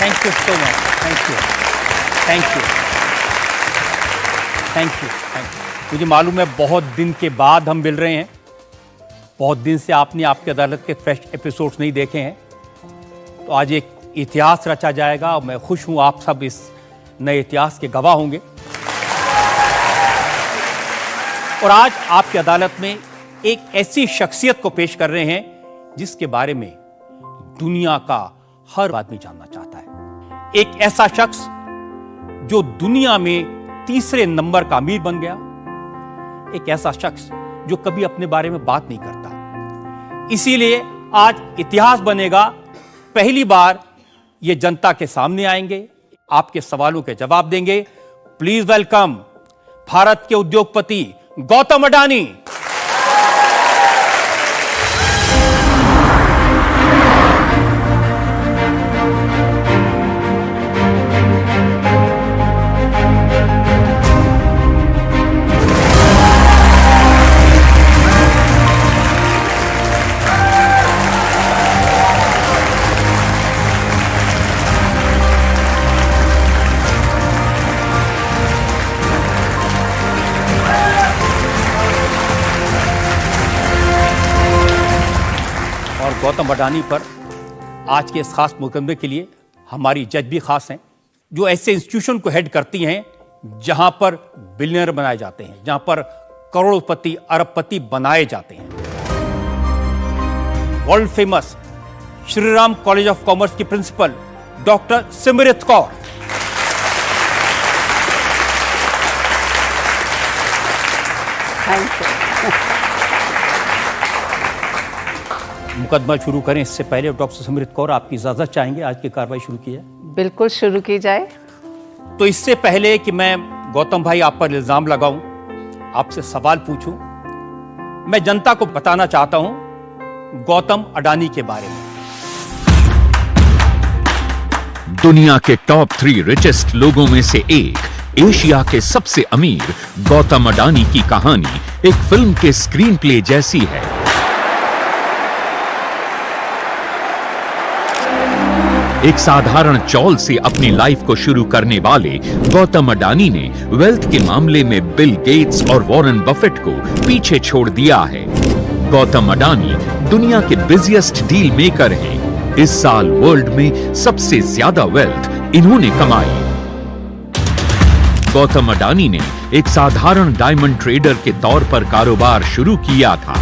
Thank you so much, thank you, thank you, thank you, thank you. मुझे मालूम है बहुत दिन के बाद हम मिल रहे हैं, बहुत दिन से आपने आपकी अदालत के फ्रेश एपिसोड्स नहीं देखे हैं, तो आज एक इतिहास रचा जाएगा और मैं खुश हूं आप सब इस नए इतिहास के गवाह होंगे। और आज आपकी अदालत में एक ऐसी शख्सियत को पेश कर रहे हैं जिसके बारे में दुनिया का हर आदमी जानना चाहता है। एक ऐसा शख्स जो दुनिया में तीसरे नंबर का अमीर बन गया, एक ऐसा शख्स जो कभी अपने बारे में बात नहीं करता। इसीलिए आज इतिहास बनेगा। पहली बार ये जनता के सामने आएंगे, आपके सवालों के जवाब देंगे। प्लीज वेलकम भारत के उद्योगपति गौतम अडानी। गौतम अडानी पर आज के इस खास मुकदमे के लिए हमारी जज भी खास हैं, जो ऐसे इंस्टीट्यूशन को हेड करती हैं जहां पर बिलियनर बनाए जाते हैं, जहां पर करोड़पति अरबपति बनाए जाते हैं। World famous Shriram college of commerce की principal doctor Simrat Kaur, thank you. मुकदमा शुरू करें इससे पहले डॉक्टर सिमरत कौर आपकी इजाजत चाहेंगे आज की कार्रवाई शुरू की जाए? बिल्कुल शुरू की जाए। तो इससे पहले कि मैं गौतम भाई आप पर इल्जाम लगाऊं, आपसे सवाल पूछूं, मैं जनता को बताना चाहता हूं गौतम अडानी के बारे में। दुनिया के टॉप 3 रिचेस्ट लोगों में से एक, एशिया के सबसे अमीर गौतम अडानी की कहानी एक फिल्म के स्क्रीन प्ले जैसी है। एक साधारण चौल से अपनी लाइफ को शुरू करने वाले गौतम अडानी ने वेल्थ के मामले में बिल गेट्स और वॉरेन बफेट को पीछे छोड़ दिया है। गौतम अडानी दुनिया के बिजिएस्ट डील मेकर हैं। इस साल वर्ल्ड में सबसे ज्यादा वेल्थ इन्होंने कमाई। गौतम अडानी ने एक साधारण डायमंड ट्रेडर के तौर पर कारोबार शुरू किया था।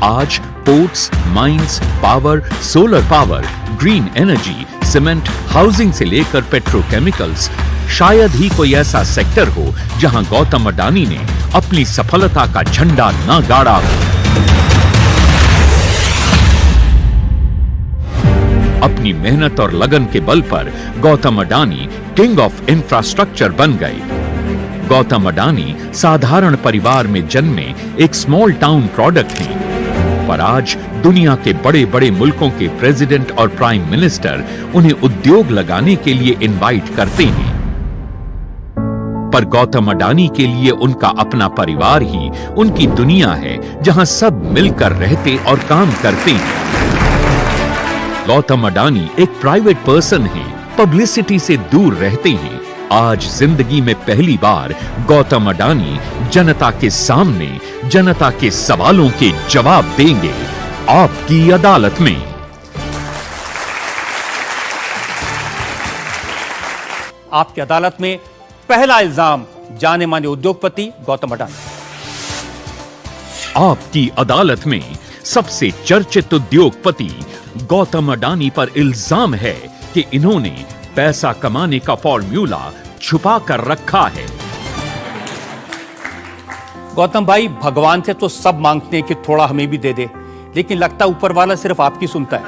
आज ports, mines, power, solar power, green energy, cement, housing से लेकर पेट्रोकेमिकल्स, शायद ही कोई ऐसा सेक्टर हो जहां गौतम अडानी ने अपनी सफलता का झंडा न गाड़ा हो। अपनी मेहनत और लगन के बल पर Gautam Adani king of infrastructure बन गए। गौतम अडानी साधारण परिवार में जन्मे एक स्मॉल टाउन प्रोडक्ट हैं, पर आज दुनिया के बड़े बड़े मुल्कों के प्रेसिडेंट और प्राइम मिनिस्टर उन्हें उद्योग लगाने के लिए इनवाइट करते हैं। पर गौतम अडानी के लिए उनका अपना परिवार ही उनकी दुनिया है, जहां सब मिलकर रहते और काम करते हैं। गौतम अडानी एक प्राइवेट पर्सन हैं, पब्लिसिटी से दूर रहते हैं। आज जिंदगी में पहली बार गौतम अडानी जनता के सामने जनता के सवालों के जवाब देंगे आपकी अदालत में। आपकी अदालत में पहला इल्जाम जाने माने उद्योगपति गौतम अडानी। आपकी अदालत में सबसे चर्चित उद्योगपति गौतम अडानी पर इल्जाम है कि इन्होंने पैसा कमाने का फॉर्मूला छुपा कर रखा है। गौतम भाई, भगवान से तो सब मांगते हैं कि थोड़ा हमें भी दे दे, लेकिन लगता है ऊपर वाला सिर्फ आपकी सुनता है।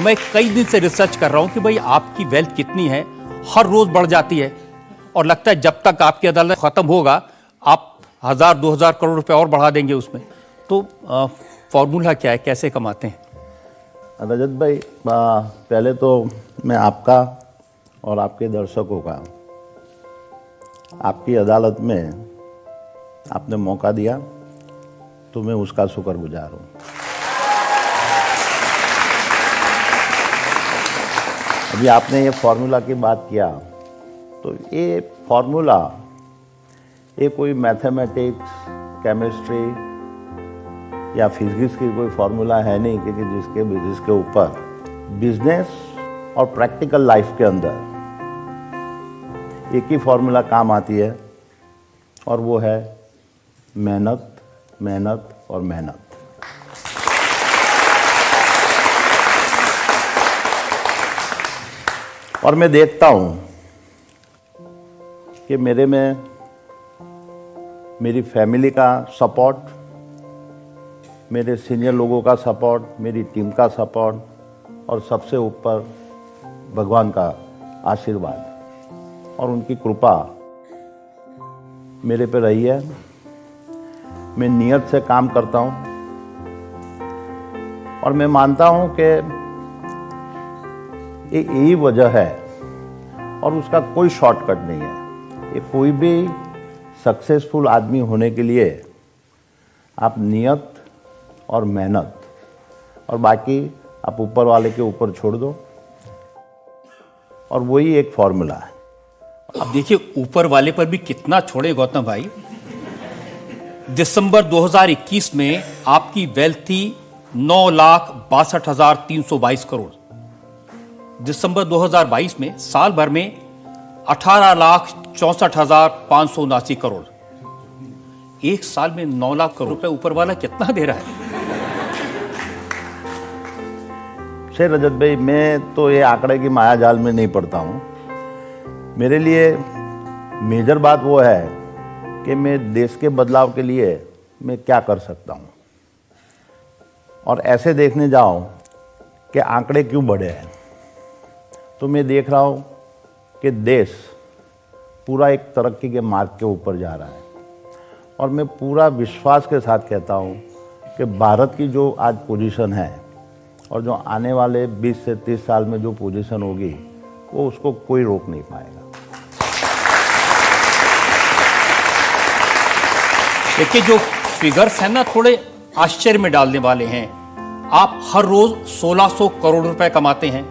मैं कई दिन से रिसर्च कर रहा हूं कि भाई आपकी वेल्थ कितनी है, हर रोज बढ़ जाती है, और लगता है जब तक आपकी अदालत खत्म होगा आप 1000-2000 करोड़ रुपए और बढ़ा देंगे उसमें। तो फॉर्मूला क्या है, कैसे कमाते हैं? रजत भाई, पहले तो मैं आपका और आपके दर्शकों का आपकी अदालत में आपने मौका दिया तो मैं उसका शुक्रगुजार हूँ। अभी आपने ये फार्मूला की बात किया, तो ये फार्मूला ये कोई मैथमेटिक्स, केमिस्ट्री या फिजिक्स की कोई फार्मूला है नहीं कि जिसके ऊपर बिजनेस और प्रैक्टिकल लाइफ के अंदर एक ही फार्मूला काम आती है, और वो है मेहनत, मेहनत और मेहनत। और मैं देखता हूं कि मेरे में मेरी फैमिली का सपोर्ट, मेरे सीनियर लोगों का सपोर्ट, मेरी टीम का सपोर्ट और सबसे ऊपर भगवान का आशीर्वाद और उनकी कृपा मेरे पे रही है। मैं नियत से काम करता हूं और मैं मानता हूं कि यही वजह है और उसका कोई शॉर्टकट नहीं है। ये कोई भी सक्सेसफुल आदमी होने के लिए आप नियत और मेहनत और बाकी आप ऊपर वाले के ऊपर छोड़ दो, और वही एक फॉर्मूला है। अब देखिए ऊपर वाले पर भी कितना छोड़े गौतम भाई। दिसंबर 2021 में आपकी वेल्थ थी 9,62,322 करोड़। दिसंबर 2022 में साल भर में 18,64,579 करोड़। एक साल में 9 लाख करोड़ रुपए ऊपर वाला कितना दे रहा है? शेर रजत भाई, मैं तो ये आंकड़े की माया जाल में नहीं पड़ता हूँ। मेरे लिए मेजर बात वो है कि मैं देश के बदलाव के लिए मैं क्या कर सकता हूँ, और ऐसे देखने जाऊँ कि आंकड़े क्यों बढ़े हैं, तो मैं देख रहा हूँ कि देश पूरा एक तरक्की के मार्ग के ऊपर जा रहा है। और मैं पूरा विश्वास के साथ कहता हूँ कि भारत की जो आज पोजीशन है और जो आने वाले 20 से 30 साल में जो पोजीशन होगी, वो उसको कोई रोक नहीं पाएगा। देखिए जो फिगर्स हैं ना, थोड़े आश्चर्य में डालने वाले हैं। आप हर रोज 1600 करोड़ रुपए कमाते हैं,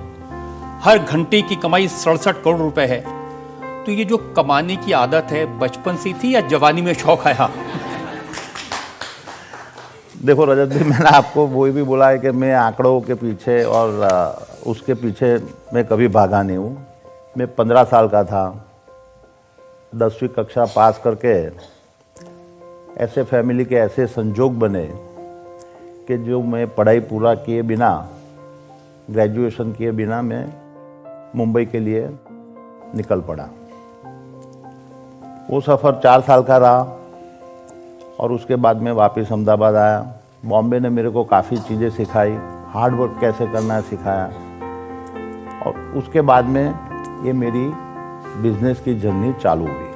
हर घंटे की कमाई 67 करोड़ रुपए है। तो ये जो कमाने की आदत है बचपन से थी या जवानी में शौक आया? देखो रजत जी, मैंने आपको वही भी बोला है कि मैं आंकड़ों के पीछे और उसके पीछे मैं कभी भागा नहीं हूँ। मैं 15 साल का था, 10वीं कक्षा पास करके ऐसे फैमिली के ऐसे संजोग बने कि जो मैं पढ़ाई पूरा किए बिना, ग्रेजुएशन किए बिना मैं मुंबई के लिए निकल पड़ा। वो सफ़र 4 साल का रहा और उसके बाद में वापस अहमदाबाद आया। बॉम्बे ने मेरे को काफ़ी चीज़ें सिखाई, हार्ड वर्क कैसे करना है सिखाया, और उसके बाद में ये मेरी बिजनेस की जर्नी चालू हुई।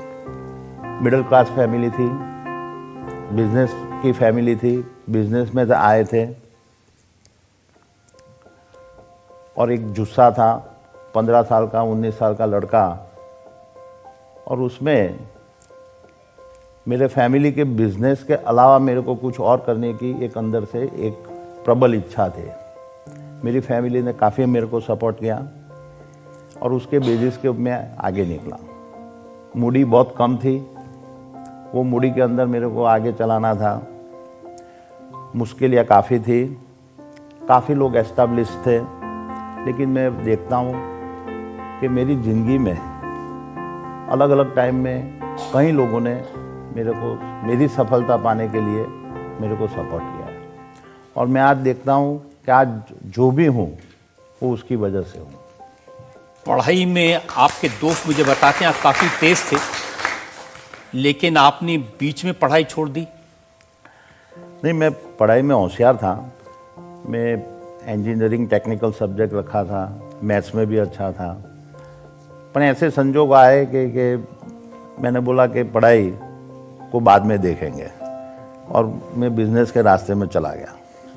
मिडिल क्लास फैमिली थी, बिजनेस की फैमिली थी, बिजनेस में से आए थे, और एक जुस्सा था 15 साल का, 19 साल का लड़का, और उसमें मेरे फैमिली के बिजनेस के अलावा मेरे को कुछ और करने की एक अंदर से एक प्रबल इच्छा थी। मेरी फैमिली ने काफ़ी मेरे को सपोर्ट किया और उसके बेसिस के मैं आगे निकला। मूडी बहुत कम थी, वो मूडी के अंदर मेरे को आगे चलाना था। मुश्किल काफ़ी थी, काफ़ी लोग एस्टैब्लिश थे, लेकिन मैं देखता हूँ कि मेरी ज़िंदगी में अलग अलग टाइम में कई लोगों ने मेरे को मेरी सफलता पाने के लिए मेरे को सपोर्ट किया है, और मैं आज देखता हूँ कि आज जो भी हूँ वो उसकी वजह से हूँ। पढ़ाई में आपके दोस्त मुझे बताते हैं आप काफ़ी तेज थे, लेकिन आपने बीच में पढ़ाई छोड़ दी? नहीं, मैं पढ़ाई में होशियार था। मैं इंजीनियरिंग टेक्निकल सब्जेक्ट रखा था, मैथ्स में भी अच्छा था, पर ऐसे संजोग आए कि मैंने बोला कि पढ़ाई को बाद में देखेंगे, और मैं बिजनेस के रास्ते में चला गया।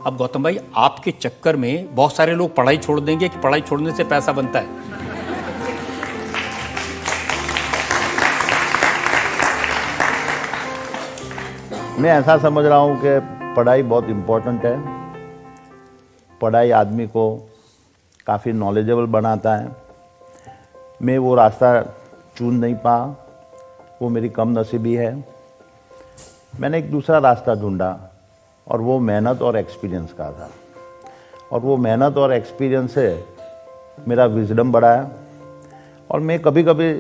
अब गौतम भाई, आपके चक्कर में बहुत सारे लोग पढ़ाई छोड़ देंगे कि पढ़ाई छोड़ने से पैसा बनता है। मैं ऐसा समझ रहा हूँ कि पढ़ाई बहुत इम्पोर्टेंट है। पढ़ाई आदमी को काफ़ी नॉलेजेबल बनाता है, मैं वो रास्ता चुन नहीं पाया, वो मेरी कम नसीबी है। मैंने एक दूसरा रास्ता ढूंढा और वो मेहनत और एक्सपीरियंस का था। और वो मेहनत और एक्सपीरियंस से मेरा विजडम बढ़ाया। और मैं कभी कभी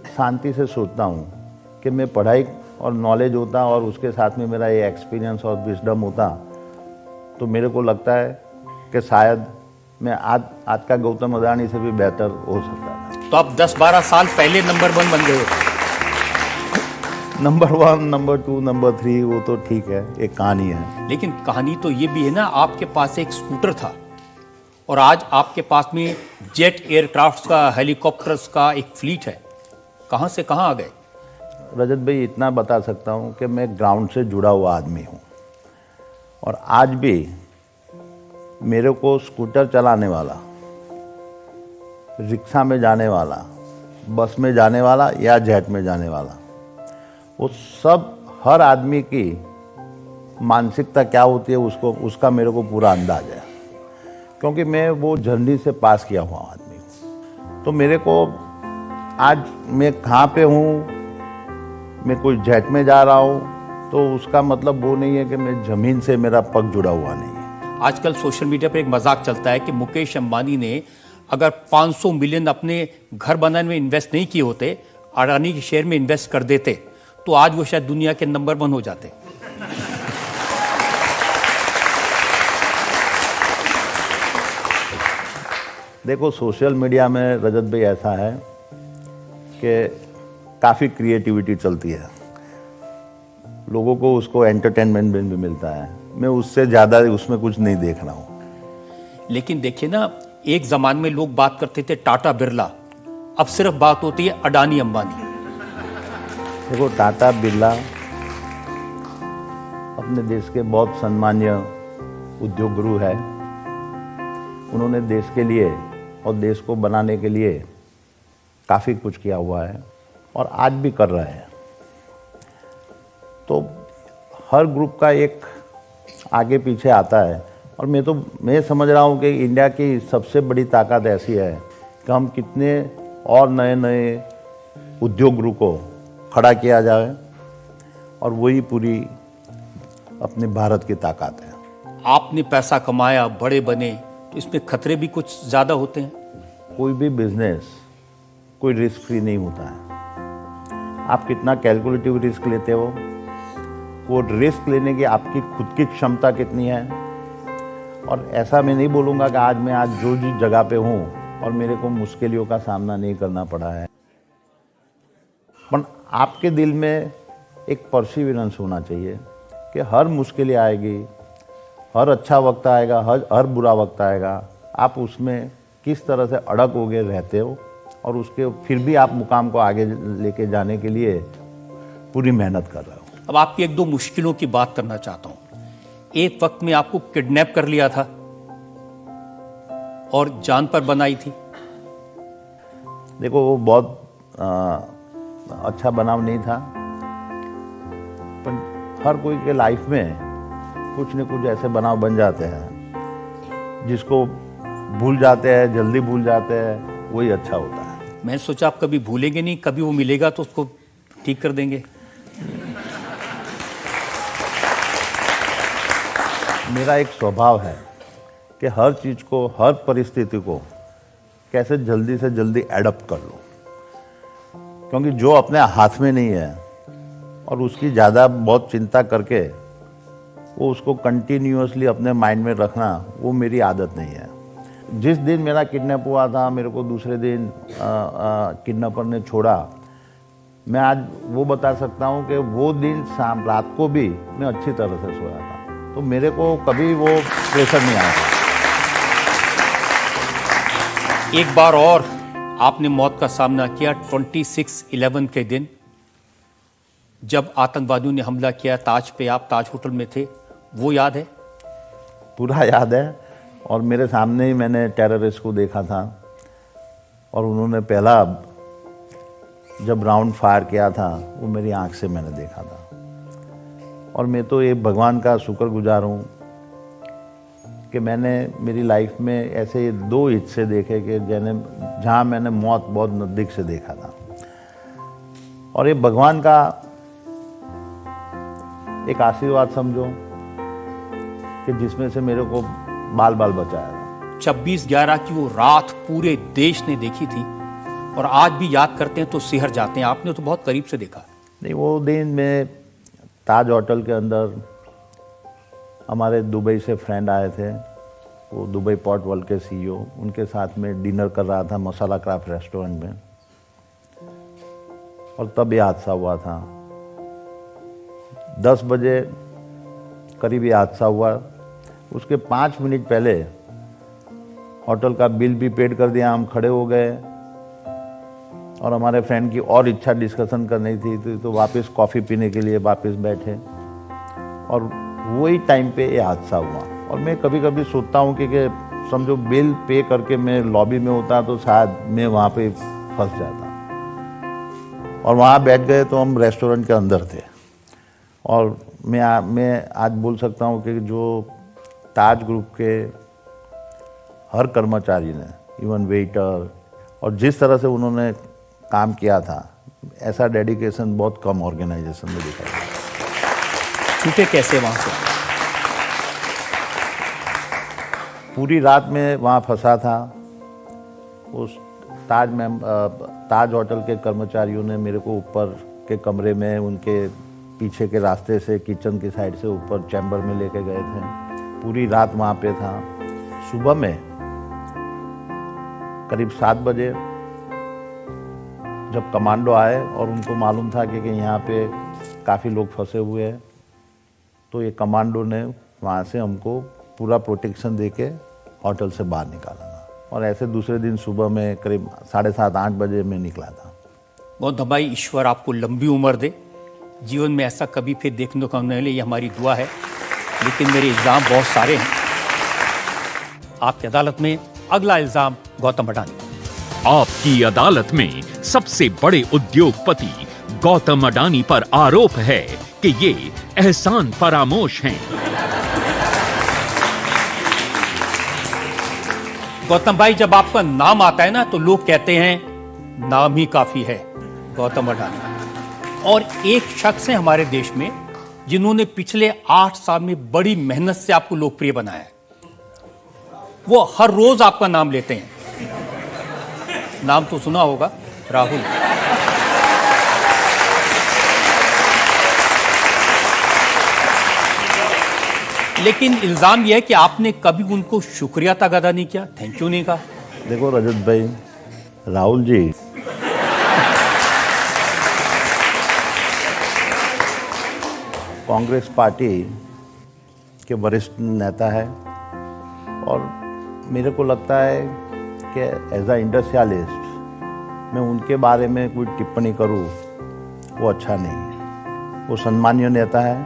शांति से सोचता हूँ कि मैं पढ़ाई और नॉलेज होता और उसके साथ में मेरा ये एक्सपीरियंस और विजडम होता, तो मेरे को लगता है कि शायद मैं आज का गौतम अडानी से भी बेहतर हो सकता था। तो आप 10-12 साल पहले नंबर 1 बन गए हो। नंबर 1, नंबर 2, नंबर 3 वो तो ठीक है, एक कहानी है। लेकिन कहानी तो ये भी है ना, आपके पास एक स्कूटर था और आज आपके पास में जेट एयरक्राफ्ट्स का, हेलीकॉप्टर्स का एक फ्लीट है। कहाँ से कहाँ आ गए? रजत भाई, इतना बता सकता हूँ कि मैं ग्राउंड से जुड़ा हुआ आदमी हूँ और आज भी मेरे को स्कूटर चलाने वाला, रिक्शा में जाने वाला, बस में जाने वाला या जेट में जाने वाला, वो सब हर आदमी की मानसिकता क्या होती है उसका मेरे को पूरा अंदाज है, क्योंकि मैं वो जर्नी से पास किया हुआ आदमी हूँ। तो मेरे को आज मैं कहाँ पे हूँ, मैं कोई जेट में जा रहा हूँ, तो उसका मतलब वो नहीं है कि मैं ज़मीन से मेरा पग जुड़ा हुआ नहीं है। आजकल सोशल मीडिया पर एक मजाक चलता है कि मुकेश अंबानी ने अगर 500 मिलियन अपने घर बनाने में इन्वेस्ट नहीं किए होते, अडानी के शेयर में इन्वेस्ट कर देते, तो आज वो शायद दुनिया के नंबर 1 हो जाते। देखो, सोशल मीडिया में रजत भाई ऐसा है कि काफ़ी क्रिएटिविटी चलती है, लोगों को उसको एंटरटेनमेंट भी मिलता है। मैं उससे ज़्यादा उसमें कुछ नहीं देख रहा हूँ। लेकिन देखिए ना, एक जमाने में लोग बात करते थे टाटा बिरला, अब सिर्फ बात होती है अडानी अंबानी। देखो, टाटा बिरला अपने देश के बहुत सम्मानीय उद्योग गुरु है। उन्होंने देश के लिए और देश को बनाने के लिए काफ़ी कुछ किया हुआ है और आज भी कर रहे हैं। तो हर ग्रुप का एक आगे पीछे आता है और मैं समझ रहा हूँ कि इंडिया की सबसे बड़ी ताकत ऐसी है कि हम कितने और नए नए उद्योग गुरु को खड़ा किया जाए, और वही पूरी अपने भारत की ताकत है। आपने पैसा कमाया, बड़े बने, तो इसमें खतरे भी कुछ ज़्यादा होते हैं। कोई भी बिजनेस कोई रिस्क फ्री नहीं होता है। आप कितना कैलकुलेटिव रिस्क लेते हो, वो रिस्क लेने की आपकी खुद की क्षमता कितनी है। और ऐसा मैं नहीं बोलूँगा कि आज मैं जो जिस जगह पे हूँ और मेरे को मुश्किलों का सामना नहीं करना पड़ा है, पर आपके दिल में एक परसिवियरेंस होना चाहिए कि हर मुश्किलें आएगी, हर अच्छा वक्त आएगा, हर बुरा वक्त आएगा, आप उसमें किस तरह से अड़ग होके रहते हो और उसके फिर भी आप मुकाम को आगे लेके जाने के लिए पूरी मेहनत कर रहे हो। अब आपकी 1-2 मुश्किलों की बात करना चाहता हूँ। एक वक्त में आपको किडनैप कर लिया था और जान पर बनाई थी। देखो, वो बहुत अच्छा बनाव नहीं था, पर हर कोई के लाइफ में कुछ न कुछ ऐसे बनाव बन जाते हैं जिसको भूल जाते हैं, जल्दी भूल जाते हैं, वही अच्छा होता है। मैं सोचा आप कभी भूलेंगे नहीं, कभी वो मिलेगा तो उसको ठीक कर देंगे। मेरा एक स्वभाव है कि हर चीज़ को, हर परिस्थिति को कैसे जल्दी से जल्दी एडप्ट कर लो, क्योंकि जो अपने हाथ में नहीं है और उसकी ज़्यादा बहुत चिंता करके वो उसको कंटिन्यूअसली अपने माइंड में रखना, वो मेरी आदत नहीं है। जिस दिन मेरा किडनैप हुआ था, मेरे को दूसरे दिन किडनैपर ने छोड़ा, मैं आज वो बता सकता हूँ कि वो दिन शाम रात को भी मैं अच्छी तरह से सोया था, तो मेरे को कभी वो प्रेशर नहीं आया था। एक बार और आपने मौत का सामना किया 26/11 के दिन, जब आतंकवादियों ने हमला किया ताज पे, आप ताज होटल में थे, वो याद है? पूरा याद है, और मेरे सामने ही मैंने टेररिस्ट को देखा था और उन्होंने पहला जब राउंड फायर किया था वो मेरी आंख से मैंने देखा था। और मैं तो ये भगवान का शुक्रगुजार हूँ कि मैंने मेरी लाइफ में ऐसे 2 हिस्से देखे कि जहाँ मैंने मौत बहुत नज़दीक से देखा था। और ये भगवान का एक आशीर्वाद समझो कि जिसमें से मेरे को बाल बाल बचाया था। 26/11 की वो रात पूरे देश ने देखी थी और आज भी याद करते हैं तो सिहर जाते हैं। आपने तो बहुत करीब से देखा। नहीं, वो दिन में ताज होटल के अंदर हमारे दुबई से फ्रेंड आए थे, वो दुबई पोर्ट वर्ल्ड के CEO, उनके साथ में डिनर कर रहा था मसाला क्राफ्ट रेस्टोरेंट में, और तब ये हादसा हुआ था। 10 बजे करीब ये हादसा हुआ। उसके 5 मिनट पहले होटल का बिल भी पेड कर दिया। हम खड़े हो गए और हमारे फ्रेंड की और इच्छा डिस्कशन करनी थी तो वापस कॉफ़ी पीने के लिए वापस बैठे, और वही टाइम पे ये हादसा हुआ। और मैं कभी कभी सोचता हूँ कि समझो बिल पे करके मैं लॉबी में होता तो शायद मैं वहाँ पे फंस जाता। और वहाँ बैठ गए तो हम रेस्टोरेंट के अंदर थे। और मैं आज बोल सकता हूँ कि जो ताज ग्रुप के हर कर्मचारी ने, इवन वेटर, और जिस तरह से उन्होंने काम किया था, ऐसा डेडिकेशन बहुत कम ऑर्गेनाइजेशन में दिखा था। छूटे कैसे वहाँ से? पूरी रात में वहाँ फंसा था। उस ताज होटल के कर्मचारियों ने मेरे को ऊपर के कमरे में उनके पीछे के रास्ते से किचन की साइड से ऊपर चैम्बर में लेके गए थे। पूरी रात वहाँ पे था। सुबह में करीब 7 बजे जब कमांडो आए और उनको मालूम था कि यहाँ पे काफ़ी लोग फंसे हुए हैं, तो ये कमांडो ने वहाँ से हमको पूरा प्रोटेक्शन देके होटल से बाहर निकाला था। और ऐसे दूसरे दिन सुबह में करीब 7:30-8 बजे मैं निकला था। बहुत भाई, ईश्वर आपको लंबी उम्र दे, जीवन में ऐसा कभी फिर देखने को न मिले, ये हमारी दुआ है। लेकिन मेरे इल्ज़ाम बहुत सारे हैं आपकी अदालत में। अगला इल्ज़ाम गौतम अडानी। आपकी अदालत में सबसे बड़े उद्योगपति गौतम अडानी पर आरोप है कि ये एहसान फरामोश हैं। गौतम भाई, जब आपका नाम आता है ना तो लोग कहते हैं नाम ही काफी है, गौतम अडानी। और एक शख्स है हमारे देश में जिन्होंने पिछले 8 साल में बड़ी मेहनत से आपको लोकप्रिय बनाया है। वो हर रोज आपका नाम लेते हैं। नाम तो सुना होगा, राहुल। लेकिन इल्जाम यह है कि आपने कभी उनको शुक्रिया तक अदा नहीं किया, थैंक यू नहीं कहा। देखो रजत भाई, राहुल जी कांग्रेस पार्टी के वरिष्ठ नेता है, और मेरे को लगता है कि एज अ इंडस्ट्रियलिस्ट मैं उनके बारे में कोई टिप्पणी करूं वो अच्छा नहीं है। वो सम्मानीय नेता है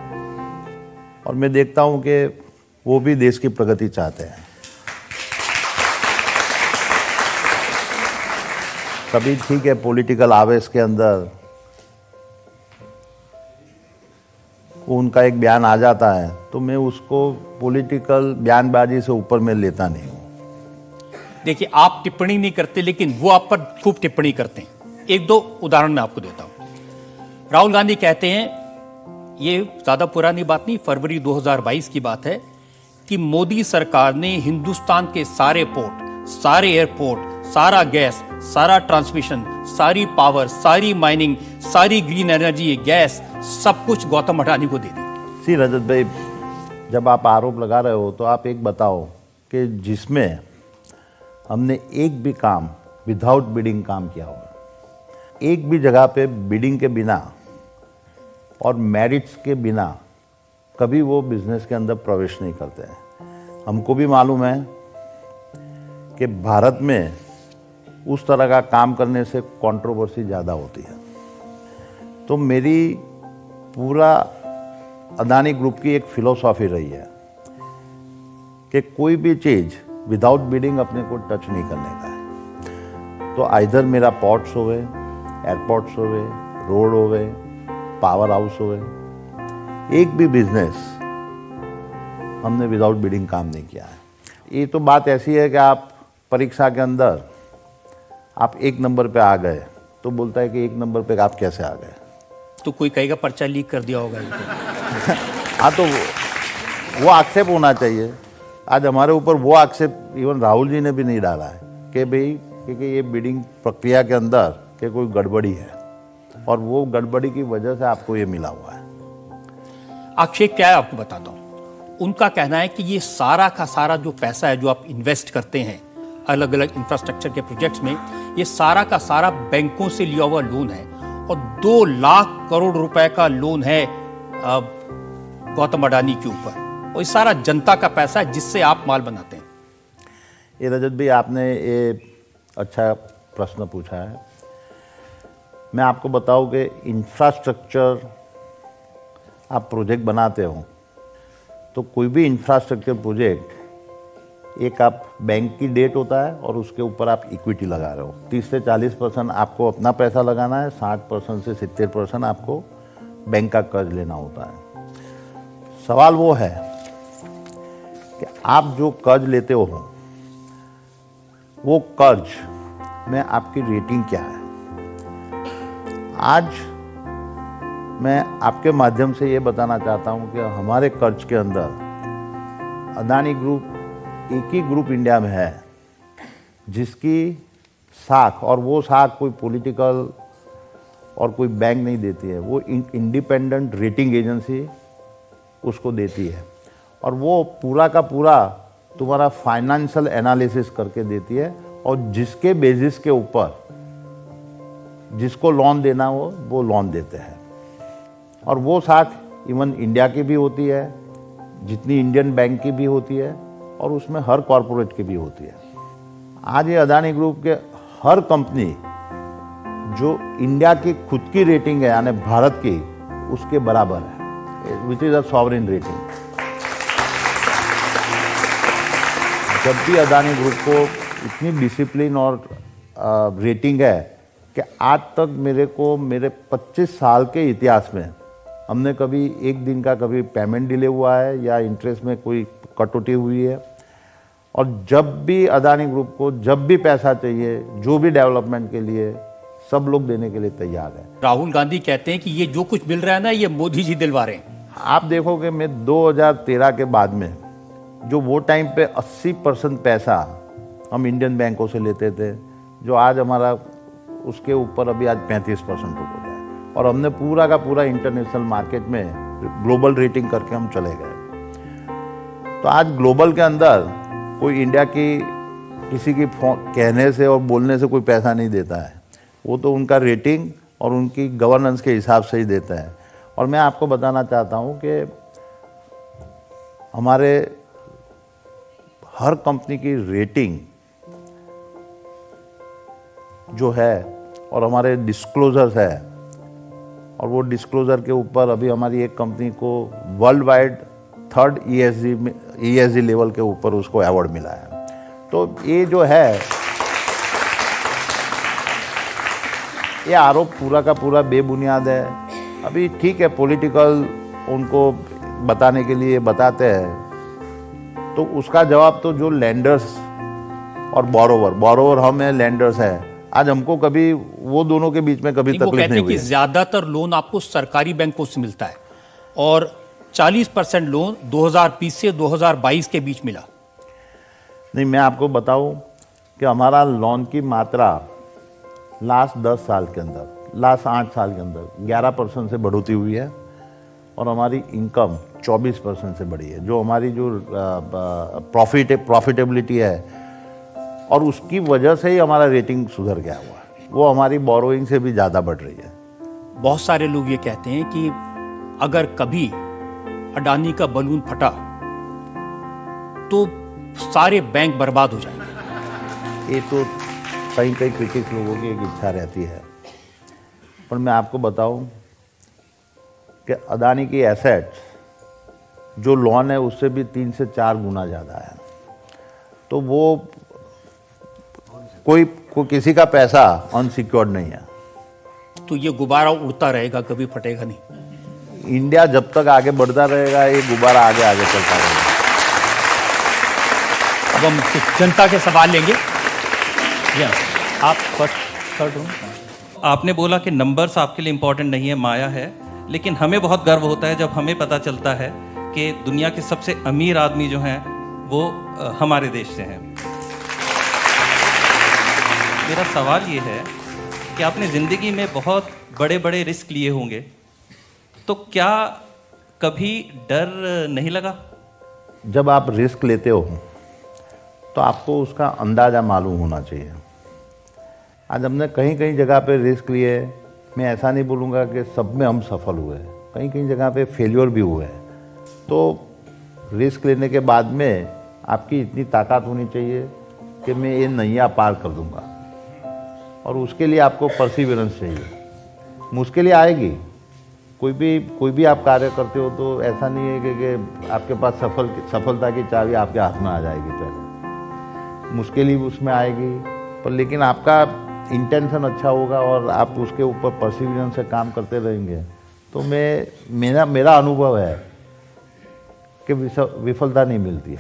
और मैं देखता हूं कि वो भी देश की प्रगति चाहते हैं। कभी ठीक है, पॉलिटिकल आवेश के अंदर उनका एक बयान आ जाता है तो मैं उसको पॉलिटिकल बयानबाजी से ऊपर में लेता नहीं हूं। देखिए, आप टिप्पणी नहीं करते लेकिन वो आप पर खूब टिप्पणी करते हैं। 1-2 उदाहरण मैं आपको देता हूं। राहुल गांधी कहते हैं, ये ज्यादा पुरानी बात नहीं, फरवरी 2022 की बात है, कि मोदी सरकार ने हिंदुस्तान के सारे पोर्ट, सारे एयरपोर्ट, सारा गैस, सारा ट्रांसमिशन, सारी पावर, सारी माइनिंग, सारी ग्रीन एनर्जी, गैस, सब कुछ गौतम अडानी को दे दी। सी रजत भाई, जब आप आरोप लगा रहे हो तो आप एक बताओ कि जिसमें हमने एक भी काम विदाउट बिडिंग काम किया होगा, एक भी जगह पे बिडिंग के बिना और मेरिट्स के बिना कभी वो बिजनेस के अंदर प्रवेश नहीं करते हैं। हमको भी मालूम है कि भारत में उस तरह का काम करने से कंट्रोवर्सी ज़्यादा होती है। तो मेरी पूरा अडानी ग्रुप की एक फिलॉसफी रही है कि कोई भी चीज़ विदाउट बिडिंग अपने को टच नहीं करने का है। तो आइदर मेरा पोर्ट्स होवे, एयरपोर्ट्स होवे, रोड होवे, पावर हाउस होवे, एक भी बिजनेस हमने विदाउट बिडिंग काम नहीं किया है। ये तो बात ऐसी है कि आप परीक्षा के अंदर आप 1 नंबर पे आ गए तो बोलता है कि 1 नंबर पे आप कैसे आ गए। तो कोई कहेगा पर्चा लीक कर दिया होगा इनको। हाँ, तो वो आक्षेप होना चाहिए। आज हमारे ऊपर वो आक्षेप इवन राहुल जी ने भी नहीं डाला है कि भाई क्योंकि ये बिडिंग प्रक्रिया के अंदर के कोई गड़बड़ी है और वो गड़बड़ी की वजह से आपको ये मिला हुआ है। आक्षेप क्या है आपको बताता हूं। उनका कहना है कि ये सारा का सारा जो पैसा है जो आप इन्वेस्ट करते हैं अलग अलग इंफ्रास्ट्रक्चर के प्रोजेक्ट्स में, ये सारा का सारा बैंकों से लिया हुआ लोन है और 2 लाख करोड़ रुपए का लोन है गौतम अडानी के ऊपर, और ये सारा जनता का पैसा है जिससे आप माल बनाते हैं। ये रजत भाई, आपने ये अच्छा प्रश्न पूछा है। मैं आपको बताऊं कि इंफ्रास्ट्रक्चर आप प्रोजेक्ट बनाते हो तो कोई भी इंफ्रास्ट्रक्चर प्रोजेक्ट एक आप बैंक की डेट होता है और उसके ऊपर आप इक्विटी लगा रहे हो। 30 से 40% आपको अपना पैसा लगाना है, 60% से 70% आपको बैंक का कर्ज लेना होता है। सवाल वो है कि आप जो कर्ज लेते हो वो कर्ज में आपकी रेटिंग क्या है। आज मैं आपके माध्यम से ये बताना चाहता हूँ कि हमारे कर्ज के अंदर अदानी ग्रुप एक ही ग्रुप इंडिया में है जिसकी साख, और वो साख कोई पॉलिटिकल और कोई बैंक नहीं देती है, वो इंडिपेंडेंट रेटिंग एजेंसी उसको देती है और वो पूरा का पूरा तुम्हारा फाइनेंशियल एनालिसिस करके देती है और जिसके बेसिस के ऊपर जिसको लोन देना हो वो लोन देते हैं। और वो साख इवन इंडिया की भी होती है, जितनी इंडियन बैंक की भी होती है और उसमें हर कॉरपोरेट की भी होती है। आज ये अदानी ग्रुप के हर कंपनी जो इंडिया की खुद की रेटिंग है यानी भारत की, उसके बराबर है, which is a sovereign rating. जब भी अदानी ग्रुप को इतनी डिसिप्लिन और रेटिंग है कि आज तक मेरे 25 साल के इतिहास में हमने कभी एक दिन का कभी पेमेंट डिले हुआ है या इंटरेस्ट में कोई कटौती हुई है। और जब भी अदानी ग्रुप को जब भी पैसा चाहिए जो भी डेवलपमेंट के लिए, सब लोग देने के लिए तैयार है। राहुल गांधी कहते हैं कि ये जो कुछ मिल रहा है ना, ये मोदी जी दिलवा रहे हैं। आप देखोगे मैं 2013 के बाद में जो वो टाइम पे 80% पैसा हम इंडियन बैंकों से लेते थे, जो आज हमारा उसके ऊपर अभी आज 35% हो गया है और हमने पूरा का पूरा इंटरनेशनल मार्केट में ग्लोबल रेटिंग करके हम चले गए। तो आज ग्लोबल के अंदर कोई इंडिया की किसी की कहने से और बोलने से कोई पैसा नहीं देता है, वो तो उनका रेटिंग और उनकी गवर्नेंस के हिसाब से ही देता है। और मैं आपको बताना चाहता हूँ कि हमारे हर कंपनी की रेटिंग जो है और हमारे डिस्क्लोजर्स है, और वो डिस्क्लोजर के ऊपर अभी हमारी एक कंपनी को world wide 3rd ESG level के ऊपर उसको अवार्ड मिला है। तो ये जो है ये आरोप पूरा का पूरा बेबुनियाद है। अभी ठीक है, पॉलिटिकल उनको बताने के लिए बताते हैं, तो उसका जवाब तो जो लेंडर्स और बोरोवर हम हैं, लेंडर्स हैं, आज हमको कभी वो दोनों के बीच में कभी तकलीफ नहीं हुई। ज्यादातर लोन आपको सरकारी बैंकों से मिलता है और 40% लोन 2020 से 2022 के बीच मिला। नहीं, मैं आपको बताऊं कि हमारा लोन की मात्रा लास्ट 10 साल के अंदर, लास्ट 8 साल के अंदर 11% से बढ़ोतरी हुई है और हमारी इनकम 24% से बढ़ी है। जो हमारी जो प्रॉफिटेबिलिटी है और उसकी वजह से ही हमारा रेटिंग सुधर गया हुआ है, वो हमारी बोरोइंग से भी ज़्यादा बढ़ रही है। बहुत सारे लोग ये कहते हैं कि अगर कभी अडानी का बलून फटा तो सारे बैंक बर्बाद हो जाएंगे। ये तो कई क्रिटिक्स लोगों की एक इच्छा रहती है, पर मैं आपको बताऊं कि अदानी की एसेट्स जो लोन है उससे भी 3 से 4 गुना ज़्यादा है। तो वो कोई किसी का पैसा अनसिक्योर्ड नहीं है। तो ये गुब्बारा उड़ता रहेगा, कभी फटेगा नहीं। इंडिया जब तक आगे बढ़ता रहेगा ये गुब्बारा आगे चलता रहेगा। अब हम कुछ जनता के सवाल लेंगे। जी हाँ, आप फर्स्ट थर्ड रूम। आपने बोला कि नंबर्स आपके लिए इम्पोर्टेंट नहीं है, माया है, लेकिन हमें बहुत गर्व होता है जब हमें पता चलता है कि दुनिया के सबसे अमीर आदमी जो हैं वो हमारे देश से हैं। मेरा सवाल ये है कि आपने ज़िंदगी में बहुत बड़े बड़े रिस्क लिए होंगे, तो क्या कभी डर नहीं लगा? जब आप रिस्क लेते हो तो आपको उसका अंदाज़ा मालूम होना चाहिए। आज हमने कहीं कहीं जगह पे रिस्क लिए, मैं ऐसा नहीं बोलूँगा कि सब में हम सफल हुए, कहीं कहीं जगह पे फेलियर भी हुए। तो रिस्क लेने के बाद में आपकी इतनी ताकत होनी चाहिए कि मैं ये नैया पार कर दूँगा, और उसके लिए आपको परसिवरेंस चाहिए। मुश्किलें आएगी, कोई भी आप कार्य करते हो तो ऐसा नहीं है कि आपके पास सफलता की चाबी आपके हाथ में आ जाएगी। पहले मुश्किल ही उसमें आएगी, पर लेकिन आपका इंटेंशन अच्छा होगा और आप उसके ऊपर परसिवरेंस से काम करते रहेंगे, तो मेरा अनुभव है कि विफलता नहीं मिलती है।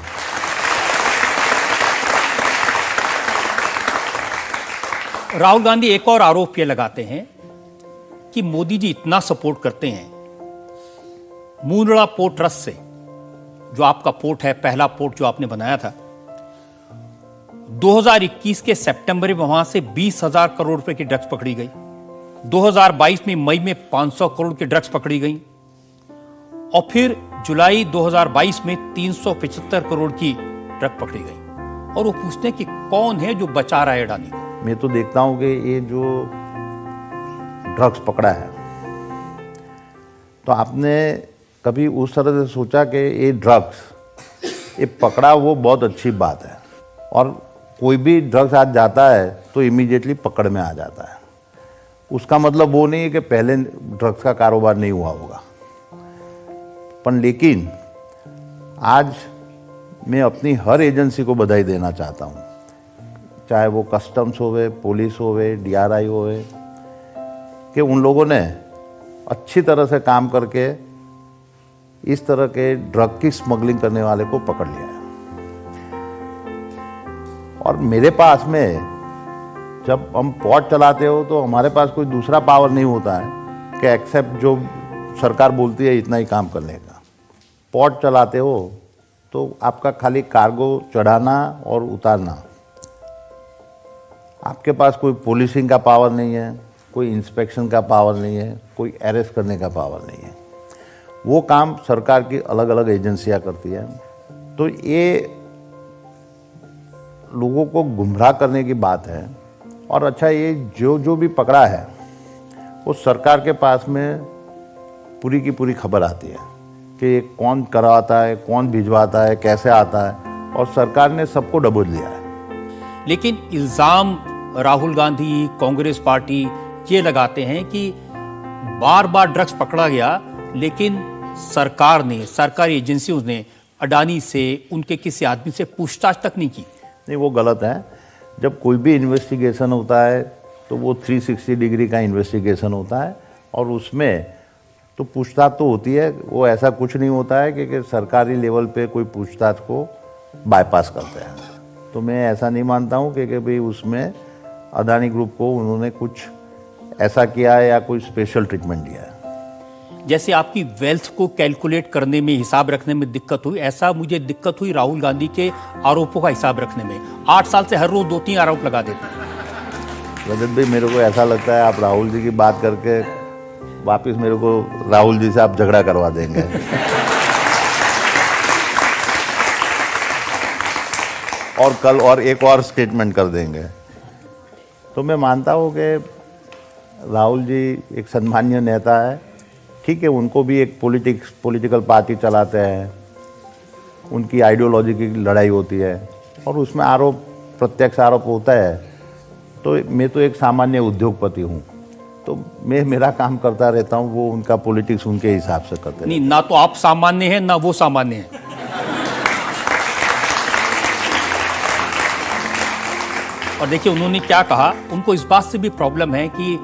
राहुल गांधी एक और आरोप ये लगाते हैं कि मोदी जी इतना सपोर्ट करते हैं मुंद्रा पोर्ट ट्रस्ट से, जो आपका पोर्ट है, पहला पोर्ट जो आपने बनाया था, 2021 के सितंबर में वहां से 20,000 करोड़ रुपए की ड्रग्स पकड़ी गई। 2022 में मई में 500 करोड़ की ड्रग्स पकड़ी गई, और फिर जुलाई 2022 में 375 करोड़ की ड्रग पकड़ी गई। और वो पूछते हैं कि कौन है जो बचा रहा है अडानी को। मैं तो देखता हूँ कि ये जो ड्रग्स पकड़ा है, तो आपने कभी उस तरह से सोचा कि ये ड्रग्स ये पकड़ा, वो बहुत अच्छी बात है। और कोई भी ड्रग्स आज जाता है तो इमीडिएटली पकड़ में आ जाता है। उसका मतलब वो नहीं है कि पहले ड्रग्स का कारोबार नहीं हुआ होगा, पर लेकिन आज मैं अपनी हर एजेंसी को बधाई देना चाहता हूँ, चाहे वो कस्टम्स होवे, पुलिस होवे, DRI होवे, कि उन लोगों ने अच्छी तरह से काम करके इस तरह के ड्रग की स्मगलिंग करने वाले को पकड़ लिया है। और मेरे पास में जब हम पोर्ट चलाते हो तो हमारे पास कोई दूसरा पावर नहीं होता है कि एक्सेप्ट जो सरकार बोलती है इतना ही काम करने का। पोर्ट चलाते हो तो आपका खाली कार्गो चढ़ाना और उतारना, आपके पास कोई पुलिसिंग का पावर नहीं है, कोई इंस्पेक्शन का पावर नहीं है, कोई अरेस्ट करने का पावर नहीं है। वो काम सरकार की अलग अलग एजेंसियां करती है। तो ये लोगों को गुमराह करने की बात है। और अच्छा, ये जो भी पकड़ा है वो सरकार के पास में पूरी की पूरी खबर आती है कि ये कौन करवाता है, कौन भिजवाता है, कैसे आता है, और सरकार ने सबको दबोच लिया है। लेकिन इल्जाम राहुल गांधी, कांग्रेस पार्टी ये लगाते हैं कि बार बार ड्रग्स पकड़ा गया, लेकिन सरकार ने, सरकारी एजेंसियों ने अडानी से, उनके किसी आदमी से पूछताछ तक नहीं की। नहीं, वो गलत है। जब कोई भी इन्वेस्टिगेशन होता है तो वो 360 डिग्री का इन्वेस्टिगेशन होता है, और उसमें तो पूछताछ तो होती है। वो ऐसा कुछ नहीं होता है कि सरकारी लेवल पे कोई पूछताछ को बाईपास करते हैं। तो मैं ऐसा नहीं मानता हूँ कि भाई उसमें अडानी ग्रुप को उन्होंने कुछ ऐसा किया है या कोई स्पेशल ट्रीटमेंट दिया है। जैसे आपकी वेल्थ को कैलकुलेट करने में, हिसाब रखने में दिक्कत हुई, ऐसा मुझे दिक्कत हुई राहुल गांधी के आरोपों का हिसाब रखने में। 8 साल से हर रोज 2-3 आरोप लगा देते हैं। रजत भाई, मेरे को ऐसा लगता है आप राहुल जी की बात करके वापस मेरे को राहुल जी से आप झगड़ा करवा देंगे। और कल और एक और स्टेटमेंट कर देंगे। तो मैं मानता हूँ कि राहुल जी एक सम्मानीय नेता है। ठीक है, उनको भी एक पॉलिटिकल पार्टी चलाते हैं, उनकी आइडियोलॉजी की लड़ाई होती है, और उसमें आरोप, प्रत्यक्ष आरोप होता है। तो मैं तो एक सामान्य उद्योगपति हूँ, तो मैं मेरा काम करता रहता हूँ, वो उनका पॉलिटिक्स उनके हिसाब से करते हैं। नहीं, ना तो आप सामान्य हैं ना वो सामान्य हैं। और देखिए उन्होंने क्या कहा, उनको इस बात से भी प्रॉब्लम है कि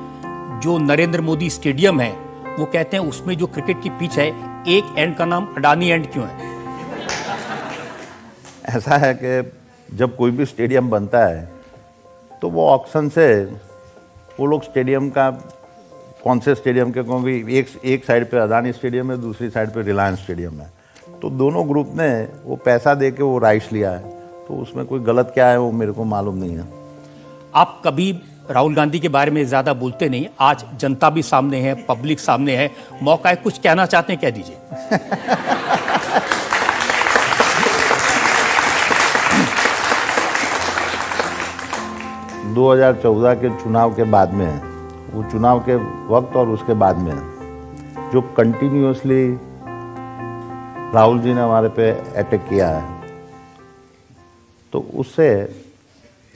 जो नरेंद्र मोदी स्टेडियम है, वो कहते हैं उसमें जो क्रिकेट की पिच है, एक एंड का नाम अडानी एंड क्यों है? ऐसा है कि जब कोई भी स्टेडियम बनता है तो वो ऑक्शन से वो लोग स्टेडियम का कौन से स्टेडियम के क्योंकि एक साइड पे अदानी स्टेडियम है, दूसरी साइड पे रिलायंस स्टेडियम है, तो दोनों ग्रुप ने वो पैसा दे के वो राइट्स लिया है, तो उसमें कोई गलत क्या है वो मेरे को मालूम नहीं है। आप कभी राहुल गांधी के बारे में ज्यादा बोलते नहीं, आज जनता भी सामने है, पब्लिक सामने है, मौका है, कुछ कहना चाहते हैं कह दीजिए। 2014 के चुनाव के बाद में, वो चुनाव के वक्त और उसके बाद में जो कंटिन्यूअसली राहुल जी ने हमारे पे अटैक किया है, तो उससे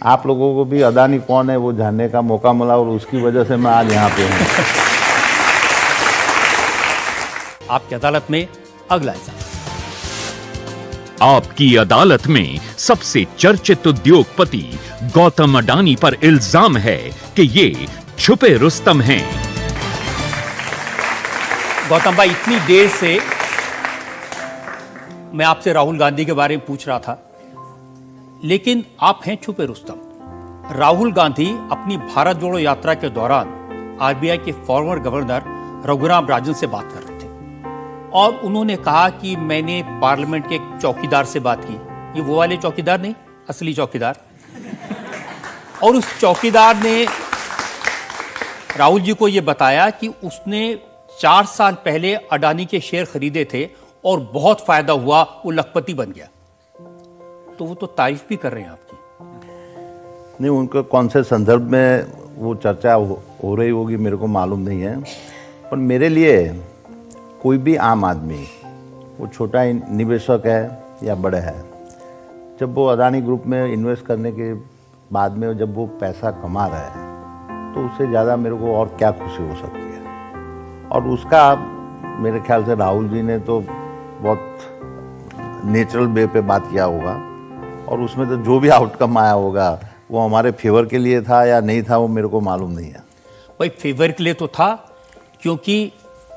आप लोगों को भी अदानी कौन है वो जानने का मौका मिला और उसकी वजह से मैं आज यहाँ पे हूँ। आपकी अदालत में अगला हिस्सा। आपकी अदालत में सबसे चर्चित उद्योगपति गौतम अडानी पर इल्जाम है कि ये छुपे रुस्तम हैं। गौतम भाई, इतनी देर से मैं आपसे राहुल गांधी के बारे में पूछ रहा था, लेकिन आप हैं छुपे रुस्तम। राहुल गांधी अपनी भारत जोड़ो यात्रा के दौरान आरबीआई के फॉर्मर गवर्नर रघुराम राजन से बात कर रहे थे और उन्होंने कहा कि मैंने पार्लियामेंट के एक चौकीदार से बात की, ये वो वाले चौकीदार नहीं, असली चौकीदार। और उस चौकीदार ने राहुल जी को यह बताया कि उसने 4 साल पहले अडानी के शेयर खरीदे थे और बहुत फायदा हुआ, वो लखपति बन गया। तो वो तो तारीफ भी कर रहे हैं आपकी। नहीं, उनके कौन से संदर्भ में वो चर्चा हो रही होगी मेरे को मालूम नहीं है, पर मेरे लिए कोई भी आम आदमी, वो छोटा निवेशक है या बड़े है, जब वो अदानी ग्रुप में इन्वेस्ट करने के बाद में जब वो पैसा कमा रहा है, तो उससे ज़्यादा मेरे को और क्या खुशी हो सकती है। और उसका मेरे ख्याल से राहुल जी ने तो बहुत नेचुरल वे पे बात किया होगा और उसमें तो जो भी आउटकम आया होगा वो हमारे फेवर के लिए था या नहीं था वो मेरे को मालूम नहीं है। भाई, फेवर के लिए तो था, क्योंकि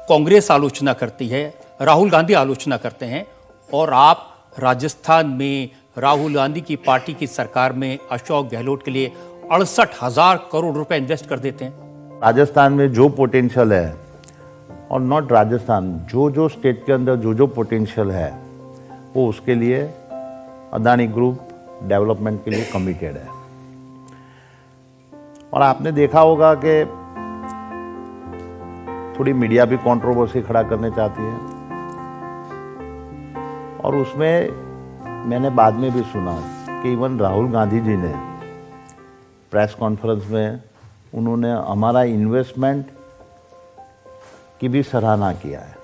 कांग्रेस आलोचना करती है, राहुल गांधी आलोचना करते हैं, और आप राजस्थान में राहुल गांधी की पार्टी की सरकार में अशोक गहलोत के लिए 68,000 करोड़ रुपए इन्वेस्ट कर देते हैं। राजस्थान में जो पोटेंशियल है, और नॉट राजस्थान, जो स्टेट के अंदर जो पोटेंशियल है, वो उसके लिए अदानी ग्रुप डेवलपमेंट के लिए कमिटेड है। और आपने देखा होगा कि थोड़ी मीडिया भी कंट्रोवर्सी खड़ा करने चाहती है, और उसमें मैंने बाद में भी सुना कि इवन राहुल गांधी जी ने प्रेस कॉन्फ्रेंस में उन्होंने हमारा इन्वेस्टमेंट की भी सराहना किया है।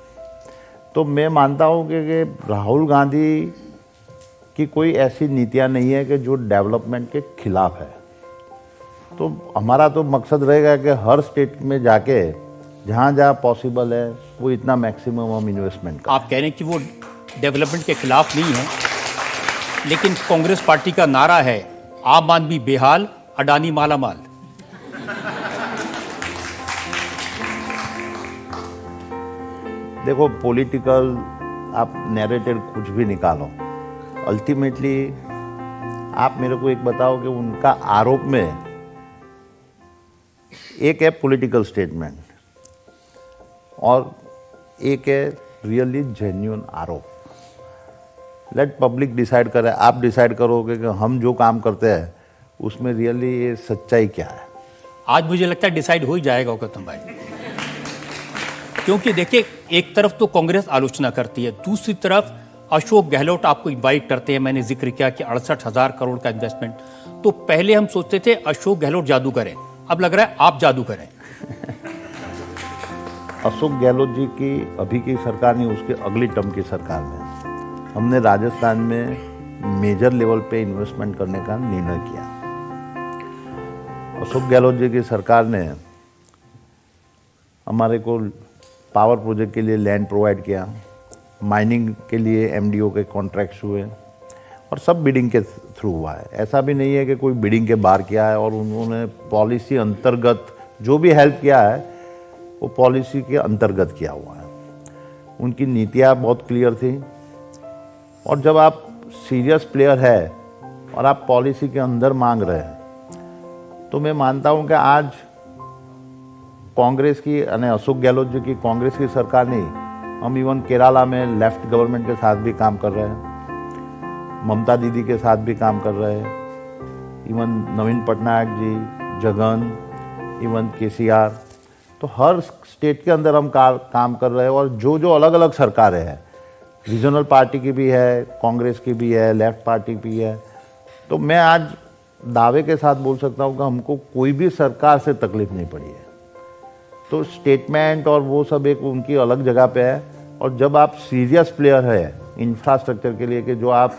तो मैं मानता हूँ कि राहुल गांधी की कोई ऐसी नीतियाँ नहीं है कि जो डेवलपमेंट के खिलाफ है। तो हमारा तो मकसद रहेगा कि हर स्टेट में जाके जहाँ जहाँ पॉसिबल है वो इतना मैक्सिमम हम इन्वेस्टमेंट करें। आप कह रहे हैं कि वो डेवलपमेंट के खिलाफ नहीं है, लेकिन कांग्रेस पार्टी का नारा है आम आदमी बेहाल, अडानी मालामाल। देखो, पॉलिटिकल आप नैरेटिव कुछ भी निकालो, अल्टीमेटली आप मेरे को एक बताओ कि उनका आरोप में एक है पॉलिटिकल स्टेटमेंट और एक है रियली जेन्युइन आरोप। लेट पब्लिक डिसाइड करे, आप डिसाइड करोगे कि हम जो काम करते हैं उसमें रियली ये सच्चाई क्या है। आज मुझे लगता है डिसाइड हो ही जाएगा गौतम भाई, क्योंकि देखिए, एक तरफ तो कांग्रेस आलोचना करती है, दूसरी तरफ अशोक गहलोत आपको इनवाइट करते हैं। मैंने जिक्र किया कि 68,000 करोड़ का इन्वेस्टमेंट। तो पहले हम सोचते थे अशोक गहलोत जादू करें, अब लग रहा है आप जादू करें। अशोक गहलोत जी की अभी की सरकार नहीं, उसके अगली टर्म की सरकार में हमने राजस्थान में मेजर लेवल पे इन्वेस्टमेंट करने का निर्णय किया। अशोक गहलोत जी की सरकार ने हमारे को पावर प्रोजेक्ट के लिए लैंड प्रोवाइड किया, माइनिंग के लिए एमडीओ के कॉन्ट्रैक्ट्स हुए और सब बिडिंग के थ्रू हुआ है। ऐसा भी नहीं है कि कोई बिडिंग के बाहर किया है। और उन्होंने पॉलिसी अंतर्गत जो भी हेल्प किया है वो पॉलिसी के अंतर्गत किया हुआ है। उनकी नीतियाँ बहुत क्लियर थी। और जब आप सीरियस प्लेयर है और आप पॉलिसी के अंदर मांग रहे हैं, तो मैं मानता हूं कि आज कांग्रेस की यानी अशोक गहलोत जी की कांग्रेस की सरकार नहीं, हम इवन केरला में लेफ्ट गवर्नमेंट के साथ भी काम कर रहे हैं, ममता दीदी के साथ भी काम कर रहे हैं, इवन नवीन पटनायक जी, जगन, इवन केसीआर, तो हर स्टेट के अंदर हम काम कर रहे हैं। और जो जो अलग अलग सरकारें हैं, रीजनल पार्टी की भी है, कांग्रेस की भी है, लेफ्ट पार्टी भी है, तो मैं आज दावे के साथ बोल सकता हूँ कि हमको कोई भी सरकार से तकलीफ नहीं पड़ी है। तो स्टेटमेंट और वो सब एक उनकी अलग जगह पे है, और जब आप सीरियस प्लेयर है इंफ्रास्ट्रक्चर के लिए कि जो आप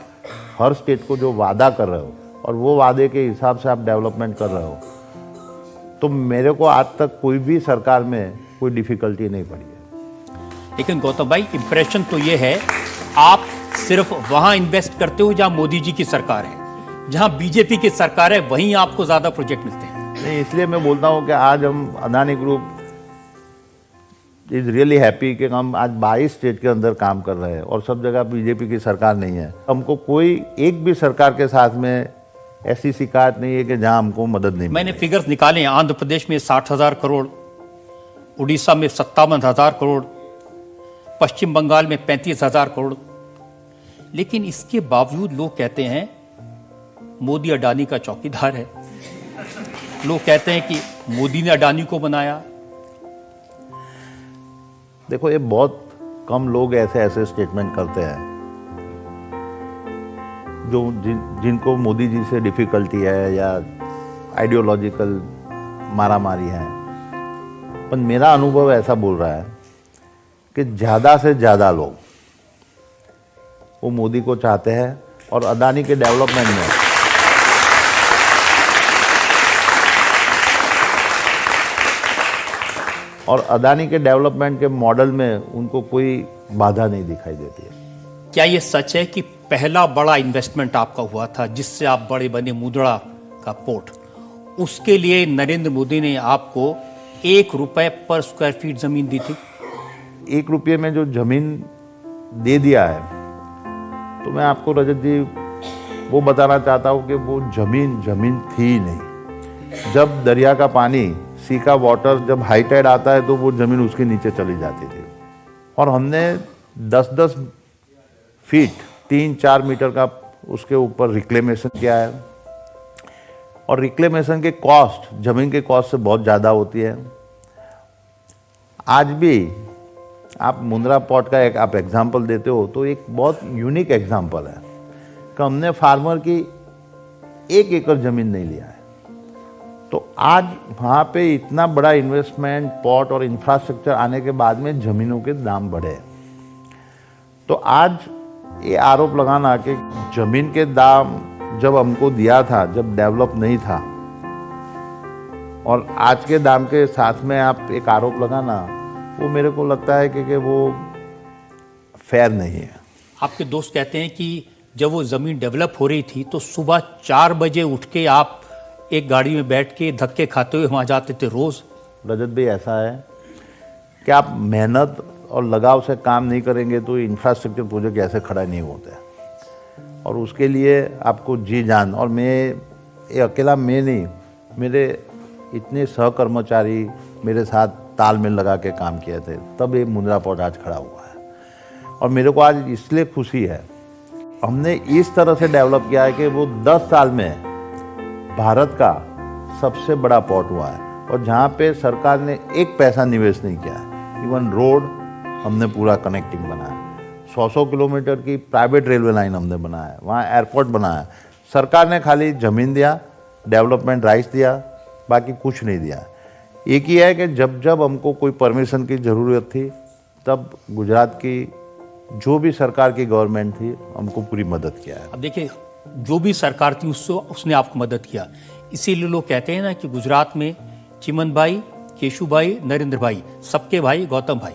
हर स्टेट को जो वादा कर रहे हो और वो वादे के हिसाब से आप डेवलपमेंट कर रहे हो, तो मेरे को आज तक कोई भी सरकार में कोई डिफिकल्टी नहीं पड़ी है। लेकिन गौतम भाई, इंप्रेशन तो ये है आप सिर्फ वहां इन्वेस्ट करते हो जहां मोदी जी की सरकार है, जहां बीजेपी की सरकार है वहीं आपको ज्यादा प्रोजेक्ट मिलते हैं। नहीं, इसलिए मैं बोलता हूँ कि आज हम Adani group is really happy कि हम आज 22 स्टेट के अंदर काम कर रहे हैं और सब जगह बीजेपी की सरकार नहीं है। हमको कोई एक भी सरकार के साथ में ऐसी शिकायत नहीं है कि जहां हमको मदद नहीं मैंने फिगर्स निकाले हैं, आंध्र प्रदेश में 60,000 करोड़, उड़ीसा में 57,000 करोड़, पश्चिम बंगाल में 35,000 करोड़। लेकिन इसके बावजूद लोग कहते हैं मोदी अडानी का चौकीदार है, लोग कहते हैं कि मोदी ने अडानी को बनाया। देखो, ये बहुत कम लोग ऐसे स्टेटमेंट करते हैं जो जिनको मोदी जी से डिफिकल्टी है या आइडियोलॉजिकल मारामारी है। पर मेरा अनुभव ऐसा बोल रहा है कि ज़्यादा से ज़्यादा लोग वो मोदी को चाहते हैं और अदानी के डेवलपमेंट में और अदानी के डेवलपमेंट के मॉडल में उनको कोई बाधा नहीं दिखाई देती है। क्या ये सच है कि पहला बड़ा इन्वेस्टमेंट आपका हुआ था जिससे आप बड़े बने, मुद्रा का पोर्ट, उसके लिए नरेंद्र मोदी ने आपको 1 रुपए पर स्क्वायर फीट जमीन दी थी? 1 रुपये में जो जमीन दे दिया है, तो मैं आपको रजत जी वो बताना चाहता हूँ कि वो जमीन थी ही नहीं। जब दरिया का पानी, सी का वाटर जब हाई टाइड आता है तो वो जमीन उसके नीचे चली जाती थी, और हमने 10-10 फीट 3-4 मीटर का उसके ऊपर रिक्लेमेशन किया है। और रिक्लेमेशन के कॉस्ट जमीन के कॉस्ट से बहुत ज़्यादा होती है। आज भी आप मुंद्रा पोर्ट का एक आप एग्जाम्पल देते हो तो एक बहुत यूनिक एग्जाम्पल है कि हमने फार्मर की 1 एकड़ ज़मीन नहीं लिया है। तो आज वहाँ पे इतना बड़ा इन्वेस्टमेंट, पोर्ट और इंफ्रास्ट्रक्चर आने के बाद में ज़मीनों के दाम बढ़े। तो आज ये आरोप लगाना कि ज़मीन के दाम जब हमको दिया था, जब डेवलप नहीं था, और आज के दाम के साथ में आप एक आरोप लगाना, वो मेरे को लगता है कि वो फेयर नहीं है। आपके दोस्त कहते हैं कि जब वो ज़मीन डेवलप हो रही थी तो सुबह 4 बजे उठ के आप एक गाड़ी में बैठ के धक्के खाते हुए वहाँ जाते थे रोज़। रजत भाई, ऐसा है कि आप मेहनत और लगाव से काम नहीं करेंगे तो इंफ्रास्ट्रक्चर प्रोजेक्ट ऐसे खड़ा नहीं होते, और उसके लिए आपको जी जान, और मैं ये अकेला मैं नहीं, मेरे इतने सहकर्मचारी मेरे साथ तालमेल लगा के काम किए थे, तब ये मुंद्रा पोर्ट आज खड़ा हुआ है। और मेरे को आज इसलिए खुशी है, हमने इस तरह से डेवलप किया है कि वो 10 साल में भारत का सबसे बड़ा पोर्ट हुआ है, और जहाँ पे सरकार ने 1 पैसा निवेश नहीं किया है। इवन रोड हमने पूरा कनेक्टिंग बनाया, 100 किलोमीटर की प्राइवेट रेलवे लाइन हमने बनाया, वहाँ एयरपोर्ट बनाया। सरकार ने खाली ज़मीन दिया, डेवलपमेंट राइट्स दिया, बाकी कुछ नहीं दिया। एक ही है कि जब जब हमको कोई परमिशन की ज़रूरत थी, तब गुजरात की जो भी सरकार की गवर्नमेंट थी हमको पूरी मदद किया है। अब देखिए, जो भी सरकार थी उसने आपको मदद किया। इसीलिए लोग कहते हैं ना कि गुजरात में चिमन भाई, केशु भाई, नरेंद्र भाई, सबके भाई गौतम भाई।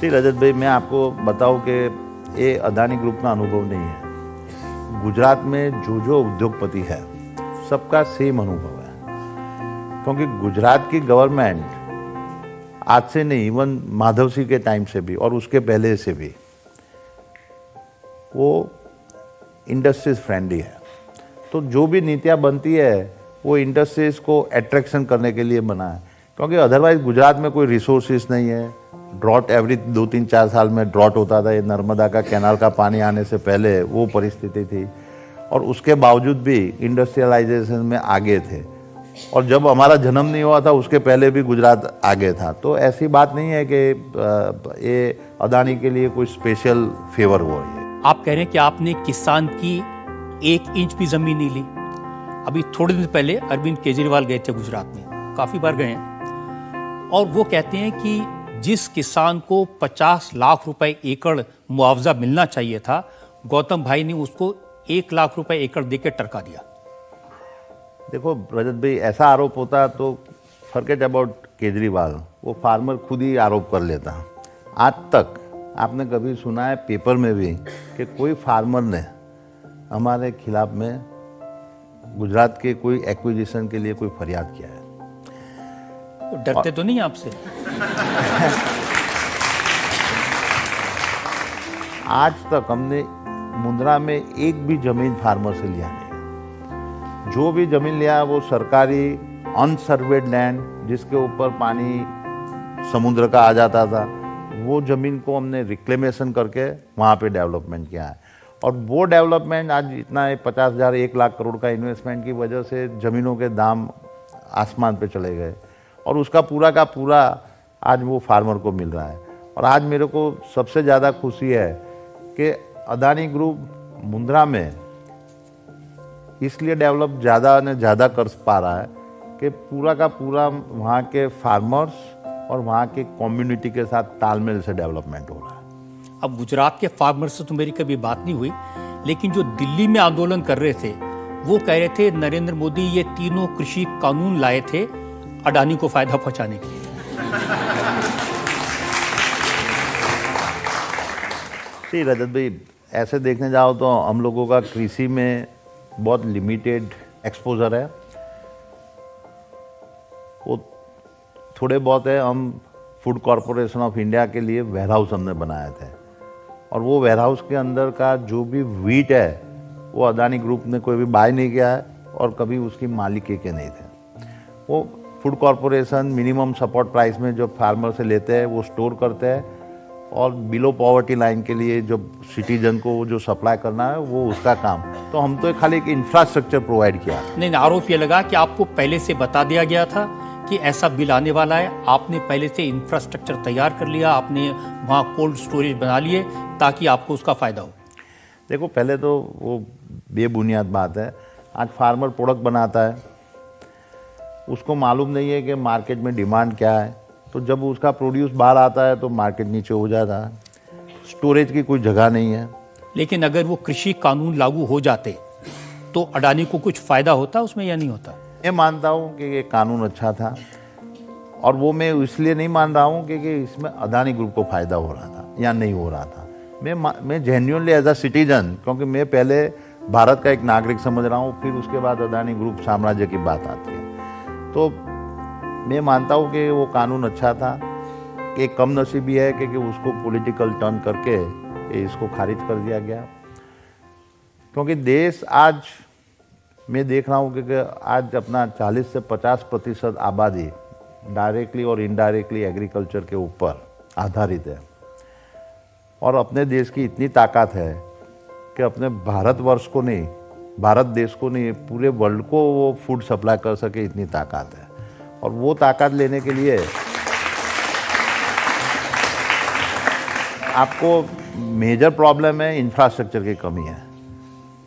जी रजत भाई, मैं आपको बताऊं कि ये अदानी ग्रुप का अनुभव नहीं है। गुजरात में जो उद्योगपति है सबका सेम अनुभव है, क्योंकि गुजरात की गवर्नमेंट आज से नहीं, इवन माधव सिंह के टाइम से भी और उसके पहले से भी वो इंडस्ट्रीज फ्रेंडली है। तो जो भी नीतियाँ बनती है वो इंडस्ट्रीज को अट्रैक्शन करने के लिए बना है, क्योंकि अदरवाइज गुजरात में कोई रिसोर्सेज नहीं है। ड्रॉट एवरी 2-3-4 साल में ड्रॉट होता था। ये नर्मदा का कैनाल का पानी आने से पहले वो परिस्थिति थी, और उसके बावजूद भी इंडस्ट्रियलाइजेशन में आगे थे। और जब हमारा जन्म नहीं हुआ था उसके पहले भी गुजरात आगे था। तो ऐसी बात नहीं है कि ये अदानी के लिए कोई स्पेशल फेवर हुआ है। आप कह रहे हैं कि आपने किसान की 1 इंच भी जमीन नहीं ली। अभी थोड़े दिन पहले अरविंद केजरीवाल गए थे गुजरात में, काफी बार गए हैं, और वो कहते हैं कि जिस किसान को 50 लाख रुपए एकड़ मुआवजा मिलना चाहिए था, गौतम भाई ने उसको 1 लाख रुपए एकड़ देके टरका दिया। देखो रजत भाई, ऐसा आरोप होता तो फॉरगेट अबाउट केजरीवाल, वो फार्मर खुद ही आरोप कर लेता। आज तक आपने कभी सुना है पेपर में भी कि कोई फार्मर ने हमारे खिलाफ में गुजरात के कोई एक्विजिशन के लिए कोई फरियाद किया है? तो डरते तो नहीं आपसे? आज तक हमने मुंद्रा में एक भी जमीन फार्मर से लिया नहीं। जो भी जमीन लिया वो सरकारी अनसर्वेड लैंड, जिसके ऊपर पानी समुद्र का आ जाता था, वो ज़मीन को हमने रिक्लेमेशन करके वहाँ पे डेवलपमेंट किया है। और वो डेवलपमेंट आज इतना 50,000 1 लाख करोड़ का इन्वेस्टमेंट की वजह से ज़मीनों के दाम आसमान पे चले गए, और उसका पूरा का पूरा आज वो फार्मर को मिल रहा है। और आज मेरे को सबसे ज़्यादा खुशी है कि अदानी ग्रुप मुंद्रा में इसलिए डेवलप ज़्यादा ने ज़्यादा कर पा रहा है कि पूरा का पूरा वहाँ के फार्मर्स और वहाँ के कम्युनिटी के साथ तालमेल से डेवलपमेंट हो रहा है। अब गुजरात के फार्मर से तो मेरी कभी बात नहीं हुई, लेकिन जो दिल्ली में आंदोलन कर रहे थे वो कह रहे थे नरेंद्र मोदी ये तीनों कृषि कानून लाए थे अडानी को फायदा पहुंचाने के लिए। जी रजत भाई, ऐसे देखने जाओ तो हम लोगों का कृषि में बहुत लिमिटेड एक्सपोजर है। वो थोड़े बहुत है। हम फूड कॉरपोरेशन ऑफ इंडिया के लिए वेयरहाउस हमने बनाए थे, और वो वेयरहाउस के अंदर का जो भी व्हीट है वो अदानी ग्रुप ने कोई भी बाय नहीं किया है और कभी उसकी मालिकी के नहीं थे। वो food corporation minimum support price में जो फार्मर से लेते हैं वो स्टोर करते हैं, और बिलो पॉवर्टी लाइन के लिए जो सिटीजन को जो सप्लाई करना है वो उसका काम। तो हम तो खाली एक इंफ्रास्ट्रक्चर प्रोवाइड किया। नहीं, आरोप ये लगा कि आपको पहले से बता दिया गया था कि ऐसा बिल आने वाला है, आपने पहले से इंफ्रास्ट्रक्चर तैयार कर लिया, आपने वहाँ कोल्ड स्टोरेज बना लिए ताकि आपको उसका फायदा हो। देखो, पहले तो वो बेबुनियाद बात है। आज फार्मर प्रोडक्ट बनाता है, उसको मालूम नहीं है कि मार्केट में डिमांड क्या है, तो जब उसका प्रोड्यूस बाहर आता है तो मार्केट नीचे हो जाता है। स्टोरेज की कोई जगह नहीं है। लेकिन अगर वो कृषि कानून लागू हो जाते तो अडानी को कुछ फायदा होता उसमें या नहीं होता? मैं मानता हूँ कि ये कानून अच्छा था, और वो मैं इसलिए नहीं मान रहा हूँ कि इसमें अदानी ग्रुप को फ़ायदा हो रहा था या नहीं हो रहा था। मैं जेन्युइनली एज अ सिटीजन, क्योंकि मैं पहले भारत का एक नागरिक समझ रहा हूँ, फिर उसके बाद अदानी ग्रुप साम्राज्य की बात आती है, तो मैं मानता हूँ कि वो कानून अच्छा था। एक कम नसीबी है कि उसको पॉलिटिकल टर्न करके इसको खारिज कर दिया गया, क्योंकि देश आज मैं देख रहा हूँ कि आज अपना 40 से 50% आबादी डायरेक्टली और इनडायरेक्टली एग्रीकल्चर के ऊपर आधारित है, और अपने देश की इतनी ताकत है कि अपने भारतवर्ष को नहीं, भारत देश को नहीं, पूरे वर्ल्ड को वो फूड सप्लाई कर सके, इतनी ताकत है। और वो ताकत लेने के लिए आपको मेजर प्रॉब्लम है, इंफ्रास्ट्रक्चर की कमी है।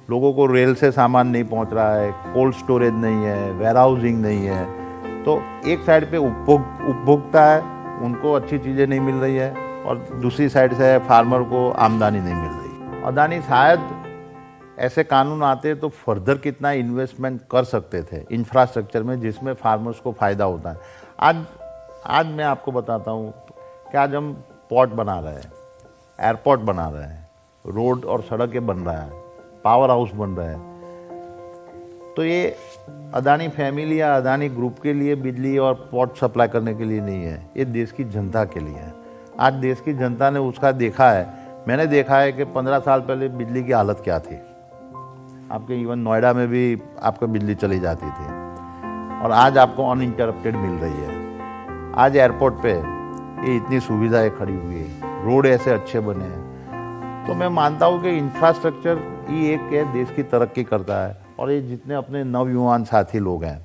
लोगों को रेल से सामान नहीं पहुंच रहा है, कोल्ड स्टोरेज नहीं है, वेयरहाउसिंग नहीं है। तो एक साइड पे उपभोक्ता है, उनको अच्छी चीज़ें नहीं मिल रही है, और दूसरी साइड से फार्मर को आमदनी नहीं मिल रही। अदानी शायद ऐसे कानून आते तो फर्दर कितना इन्वेस्टमेंट कर सकते थे इंफ्रास्ट्रक्चर में, जिसमें फार्मर्स को फ़ायदा होता है। आज मैं आपको बताता हूँ कि आज हम पोर्ट बना रहे हैं, एयरपोर्ट बना रहे हैं, रोड और सड़कें बन रहा है, पावर हाउस बन रहे हैं। तो ये अदानी फैमिली या अदानी ग्रुप के लिए बिजली और पोर्ट सप्लाई करने के लिए नहीं है, ये देश की जनता के लिए है। आज देश की जनता ने उसका देखा है, मैंने देखा है कि 15 साल पहले बिजली की हालत क्या थी। आपके इवन नोएडा में भी आपको बिजली चली जाती थी और आज आपको अनइंटरप्टेड मिल रही है। आज एयरपोर्ट पे ये इतनी सुविधाएं खड़ी हुई है, रोड ऐसे अच्छे बने हैं। तो मैं मानता हूँ कि इंफ्रास्ट्रक्चर ही एक देश की तरक्की करता है और ये जितने अपने नवयुवान साथी लोग हैं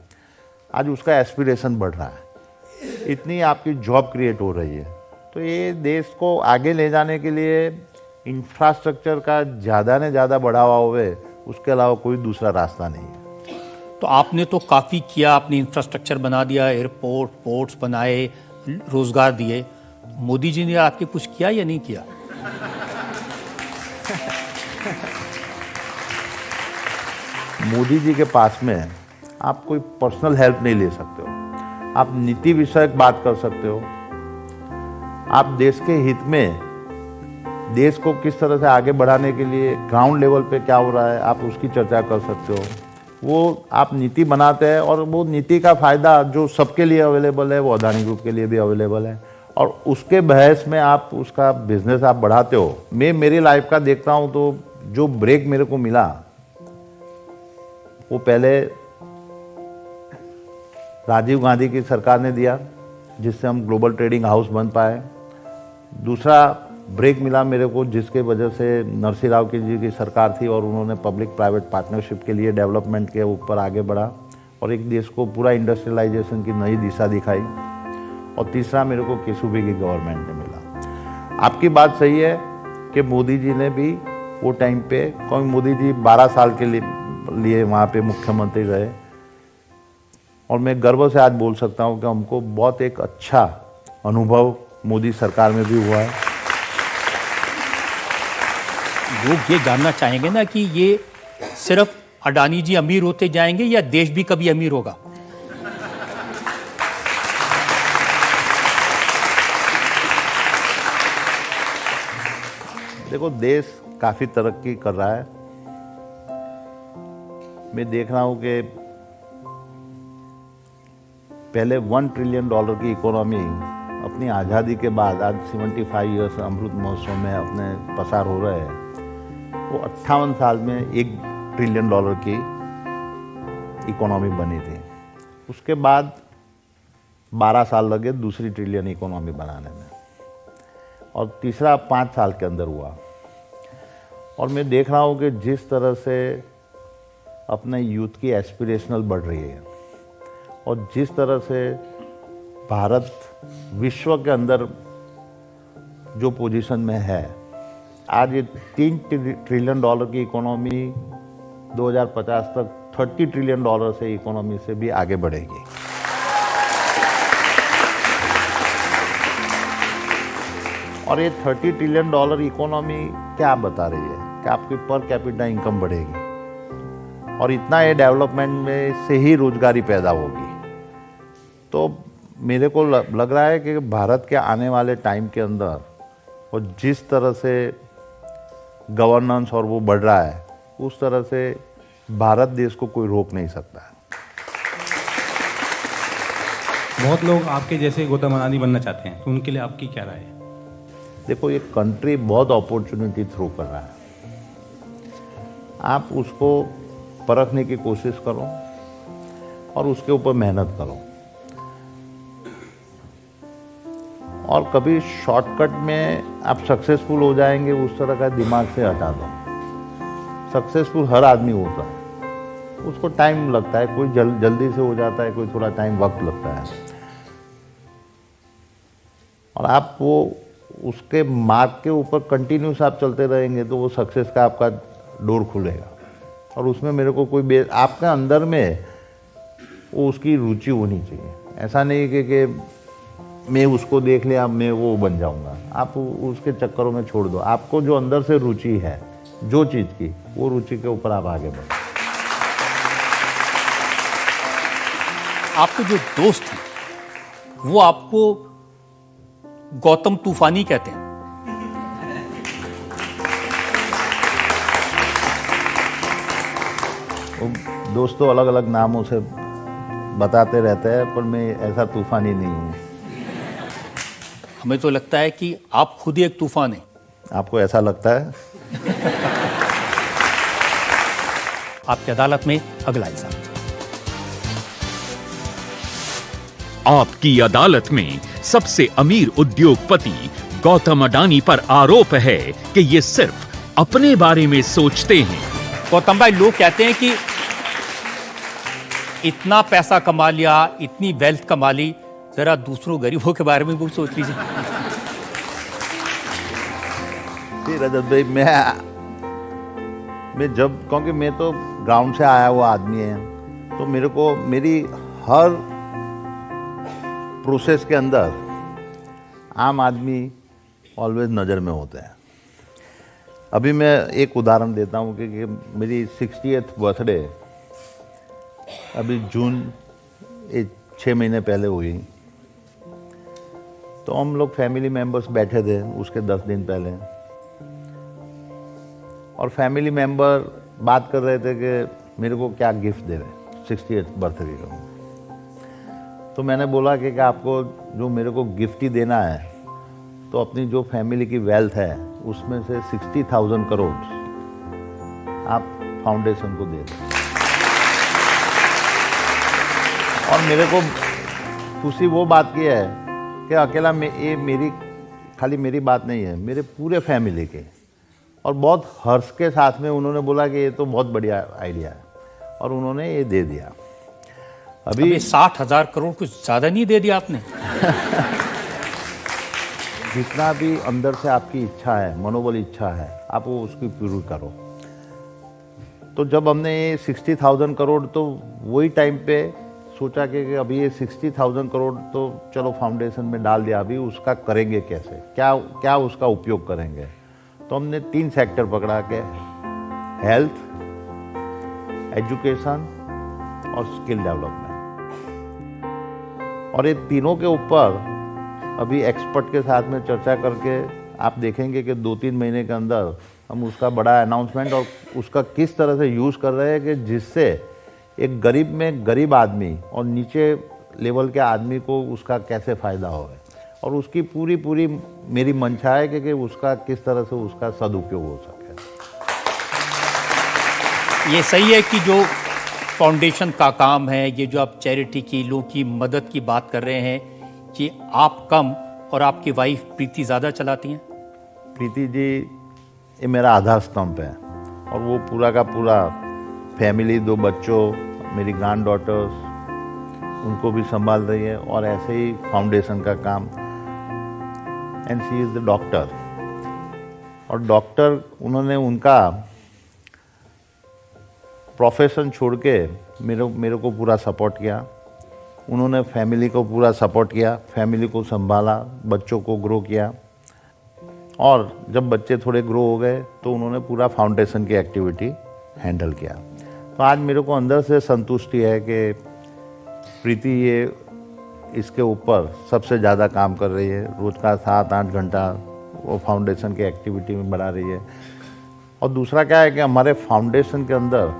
आज उसका एस्पिरेशन बढ़ रहा है, इतनी आपकी जॉब क्रिएट हो रही है। तो ये देश को आगे ले जाने के लिए इंफ्रास्ट्रक्चर का ज़्यादा ने ज़्यादा बढ़ावा होवे, उसके अलावा कोई दूसरा रास्ता नहीं है। तो आपने तो काफ़ी किया, आपने इंफ्रास्ट्रक्चर बना दिया, एयरपोर्ट, पोर्ट्स बनाए, रोजगार दिए। मोदी जी ने आपके कुछ किया या नहीं किया? मोदी जी के पास में आप कोई पर्सनल हेल्प नहीं ले सकते हो, आप नीति विषयक बात कर सकते हो, आप देश के हित में देश को किस तरह से आगे बढ़ाने के लिए ग्राउंड लेवल पे क्या हो रहा है आप उसकी चर्चा कर सकते हो। वो आप नीति बनाते हैं और वो नीति का फ़ायदा जो सबके लिए अवेलेबल है वो अदानी ग्रुप के लिए भी अवेलेबल है और उसके बहस में आप उसका बिजनेस आप बढ़ाते हो। मैं मेरी लाइफ का देखता हूँ तो जो ब्रेक मेरे को मिला वो पहले राजीव गांधी की सरकार ने दिया जिससे हम ग्लोबल ट्रेडिंग हाउस बन पाए। दूसरा ब्रेक मिला मेरे को जिसके वजह से नरसिंह राव जी की सरकार थी और उन्होंने पब्लिक प्राइवेट पार्टनरशिप के लिए डेवलपमेंट के ऊपर आगे बढ़ा और एक देश को पूरा इंडस्ट्रियलाइजेशन की नई दिशा दिखाई। और तीसरा मेरे को केसूबी की गवर्नमेंट ने मिला। आपकी बात सही है कि मोदी जी ने भी वो टाइम पे, क्योंकि मोदी जी 12 साल के लिए वहाँ पे मुख्यमंत्री रहे और मैं गर्व से आज बोल सकता हूँ कि हमको बहुत एक अच्छा अनुभव मोदी सरकार में भी हुआ है। लोग ये जानना चाहेंगे ना कि ये सिर्फ अडानी जी अमीर होते जाएंगे या देश भी कभी अमीर होगा? देखो देश काफ़ी तरक्की कर रहा है। मैं देख रहा हूँ कि पहले $1 ट्रिलियन की इकोनॉमी अपनी आज़ादी के बाद आज 75 ईयर्स अमृत महोत्सव में अपने पसार हो रहे हैं, वो 58 साल में $1 ट्रिलियन की इकोनॉमी बनी थी। उसके बाद 12 साल लगे दूसरी ट्रिलियन इकोनॉमी बनाने में और तीसरा 5 साल के अंदर हुआ। और मैं देख रहा हूँ कि जिस तरह से अपने यूथ की एस्पिरेशनल बढ़ रही है और जिस तरह से भारत विश्व के अंदर जो पोजीशन में है, आज ये $3 ट्रिलियन की इकोनॉमी 2050 तक $30 ट्रिलियन से इकोनॉमी से भी आगे बढ़ेगी। और ये $30 ट्रिलियन इकोनॉमी क्या बता रही है कि आपकी पर कैपिटा इनकम बढ़ेगी और इतना ये डेवलपमेंट में से ही रोजगारी पैदा होगी। तो मेरे को लग रहा है कि भारत के आने वाले टाइम के अंदर और जिस तरह से गवर्नेंस और वो बढ़ रहा है उस तरह से भारत देश को कोई रोक नहीं सकता है। बहुत लोग आपके जैसे गौतम अडानी बनना चाहते हैं, तो उनके लिए आपकी क्या राय है? देखो ये कंट्री बहुत अपॉर्चुनिटी थ्रो कर रहा है, आप उसको परखने की कोशिश करो और उसके ऊपर मेहनत करो और कभी शॉर्टकट में आप सक्सेसफुल हो जाएंगे उस तरह का दिमाग से हटा दो। सक्सेसफुल हर आदमी होता है, उसको टाइम लगता है, कोई जल्दी से हो जाता है, कोई थोड़ा टाइम वक्त लगता है और आप वो उसके मार्ग के ऊपर कंटिन्यूस आप चलते रहेंगे तो वो सक्सेस का आपका डोर खुलेगा। और उसमें मेरे को कोई आपके अंदर में वो उसकी रुचि होनी चाहिए। ऐसा नहीं कि मैं उसको देख लिया मैं वो बन जाऊंगा, आप उसके चक्करों में छोड़ दो। आपको जो अंदर से रुचि है जो चीज़ की, वो रुचि के ऊपर आप आगे बढ़ो। आपके जो दोस्त हैं वो आपको गौतम तूफानी कहते हैं। दोस्त तो अलग अलग नामों से बताते रहते हैं, पर मैं ऐसा तूफानी नहीं हूँ। हमें तो लगता है कि आप खुद ही एक तूफान हैं। आपको ऐसा लगता है? आपकी अदालत में अगला इल्जाम। आपकी अदालत में सबसे अमीर उद्योगपति गौतम अडानी पर आरोप है कि ये सिर्फ अपने बारे में सोचते हैं। गौतम भाई, लोग कहते हैं कि इतना पैसा कमा लिया, इतनी वेल्थ कमा ली, जरा दूसरों गरीबों के बारे में भी सोच लीजिए। जी रजत भाई, मैं जब, क्योंकि मैं तो ग्राउंड से आया हुआ आदमी है, तो मेरे को मेरी हर प्रोसेस के अंदर आम आदमी ऑलवेज नज़र में होते हैं। अभी मैं एक उदाहरण देता हूँ कि मेरी 60th बर्थडे अभी जून 6 महीने पहले हुई। तो हम लोग फैमिली मेंबर्स बैठे थे उसके 10 दिन पहले, और फैमिली मेंबर बात कर रहे थे कि मेरे को क्या गिफ्ट दे रहे 60th बर्थडे को। तो मैंने बोला कि आपको जो मेरे को गिफ्ट ही देना है, तो अपनी जो फैमिली की वेल्थ है उसमें से 60,000 करोड़ आप फाउंडेशन को दे दें। और मेरे को खुशी वो बात की है कि अकेला ये मेरी खाली मेरी बात नहीं है, मेरे पूरे फैमिली के। और बहुत हर्ष के साथ में उन्होंने बोला कि ये तो बहुत बढ़िया आइडिया है, और उन्होंने ये दे दिया। अभी 60,000 करोड़ कुछ ज्यादा नहीं दे दिया आपने? जितना भी अंदर से आपकी इच्छा है, मनोबल इच्छा है, आप वो उसकी पूरी करो। तो जब हमने ये 60,000 करोड़, तो वही टाइम पे सोचा कि अभी ये 60,000 करोड़ तो चलो फाउंडेशन में डाल दिया, अभी उसका करेंगे कैसे, क्या उसका उपयोग करेंगे। तो हमने 3 सेक्टर पकड़ा के हेल्थ, एजुकेशन और स्किल डेवलपमेंट। और ये तीनों के ऊपर अभी एक्सपर्ट के साथ में चर्चा करके आप देखेंगे कि 2-3 महीने के अंदर हम उसका बड़ा अनाउंसमेंट और उसका किस तरह से यूज़ कर रहे हैं कि जिससे एक गरीब में गरीब आदमी और नीचे लेवल के आदमी को उसका कैसे फ़ायदा होगा। और उसकी पूरी मेरी मंशा है कि उसका किस तरह से उसका सदुपयोग हो सके। ये सही है कि जो फाउंडेशन का काम है, ये जो आप चैरिटी की, लोगों की मदद की बात कर रहे हैं, कि आप कम और आपकी वाइफ प्रीति ज़्यादा चलाती हैं? प्रीति जी ये मेरा आधार स्तंभ है, और वो पूरा का पूरा फैमिली, 2 बच्चों, मेरी ग्रैंड डॉटर्स, उनको भी संभाल रही है, और ऐसे ही फाउंडेशन का काम। And she is the doctor. और डॉक्टर उन्होंने उनका प्रोफेशन छोड़ के मेरे को पूरा सपोर्ट किया। उन्होंने फैमिली को पूरा सपोर्ट किया, फैमिली को संभाला, बच्चों को ग्रो किया। और जब बच्चे थोड़े ग्रो हो गए तो उन्होंने पूरा फाउंडेशन की एक्टिविटी हैंडल किया। तो आज मेरे को अंदर से संतुष्टि है कि प्रीति ये इसके ऊपर सबसे ज़्यादा काम कर रही है। रोज़ का 7-8 घंटा वो फाउंडेशन की एक्टिविटी में बढ़ा रही है। और दूसरा क्या है कि हमारे फाउंडेशन के अंदर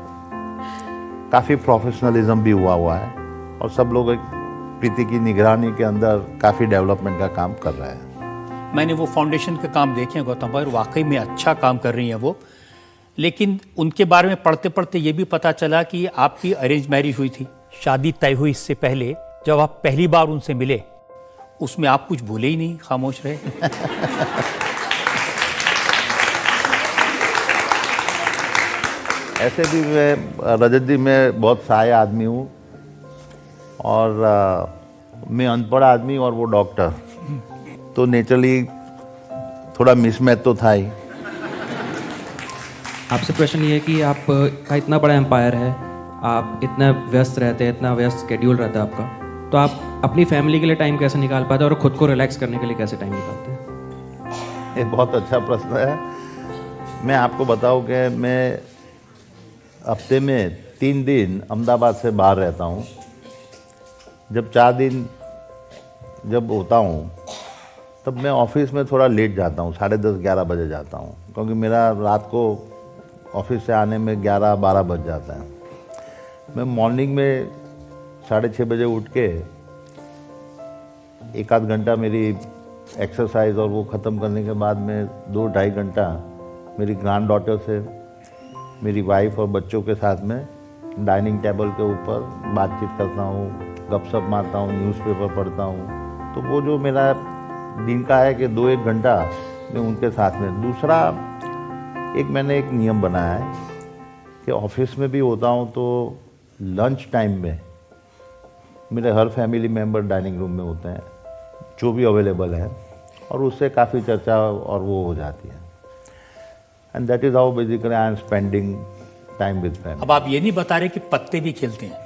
काफ़ी प्रोफेशनलिज्म भी हुआ है, और सब लोग एक प्रीति की निगरानी के अंदर काफ़ी डेवलपमेंट का काम कर रहे हैं। मैंने वो फाउंडेशन के काम देखे हैं गौतम भाई, और वाकई में अच्छा काम कर रही हैं वो। लेकिन उनके बारे में पढ़ते पढ़ते ये भी पता चला कि आपकी अरेंज मैरिज हुई थी, शादी तय हुई इससे पहले। जब आप पहली बार उनसे मिले, उसमें आप कुछ बोले ही नहीं, खामोश रहे। ऐसे भी मैं रजत जी, मैं बहुत साय आदमी हूँ, और मैं अनपढ़ आदमी और वो डॉक्टर, तो नेचुरली थोड़ा मिसमैच तो था ही। आपसे प्रश्न ये है कि आप का इतना बड़ा एम्पायर है, आप इतना व्यस्त रहते हैं, इतना व्यस्त स्केड्यूल रहता है आपका, तो आप अपनी फैमिली के लिए टाइम कैसे निकाल पाते हैं और खुद को रिलैक्स करने के लिए कैसे टाइम निकालते हैं? ये बहुत अच्छा प्रश्न है। मैं आपको बताऊं कि मैं हफ्ते में 3 दिन अहमदाबाद से बाहर रहता हूँ। जब 4 दिन जब होता हूँ, तब मैं ऑफिस में थोड़ा लेट जाता हूँ, 10:30-11 बजे जाता हूँ, क्योंकि मेरा रात को ऑफिस से आने में 11-12 बज जाता है। मैं मॉर्निंग में 6:30 बजे उठ के एक आध घंटा मेरी एक्सरसाइज और वो ख़त्म करने के बाद मैं 2-2.5 घंटा मेरी ग्रैंड डॉटर से, मेरी वाइफ और बच्चों के साथ में डाइनिंग टेबल के ऊपर बातचीत करता हूँ, गपशप मारता हूँ, न्यूज़पेपर पढ़ता हूँ। तो वो जो मेरा दिन का है कि 2-1 घंटा मैं उनके साथ में। दूसरा मैंने एक नियम बनाया है कि ऑफिस में भी होता हूँ तो लंच टाइम में मेरे हर फैमिली मेम्बर डाइनिंग रूम में होते हैं, जो भी अवेलेबल है, और उससे काफ़ी चर्चा और वो हो जाती है। And that is how basically I am spending time with family. अब आप ये नहीं बता रहे कि पत्ते भी खेलते हैं?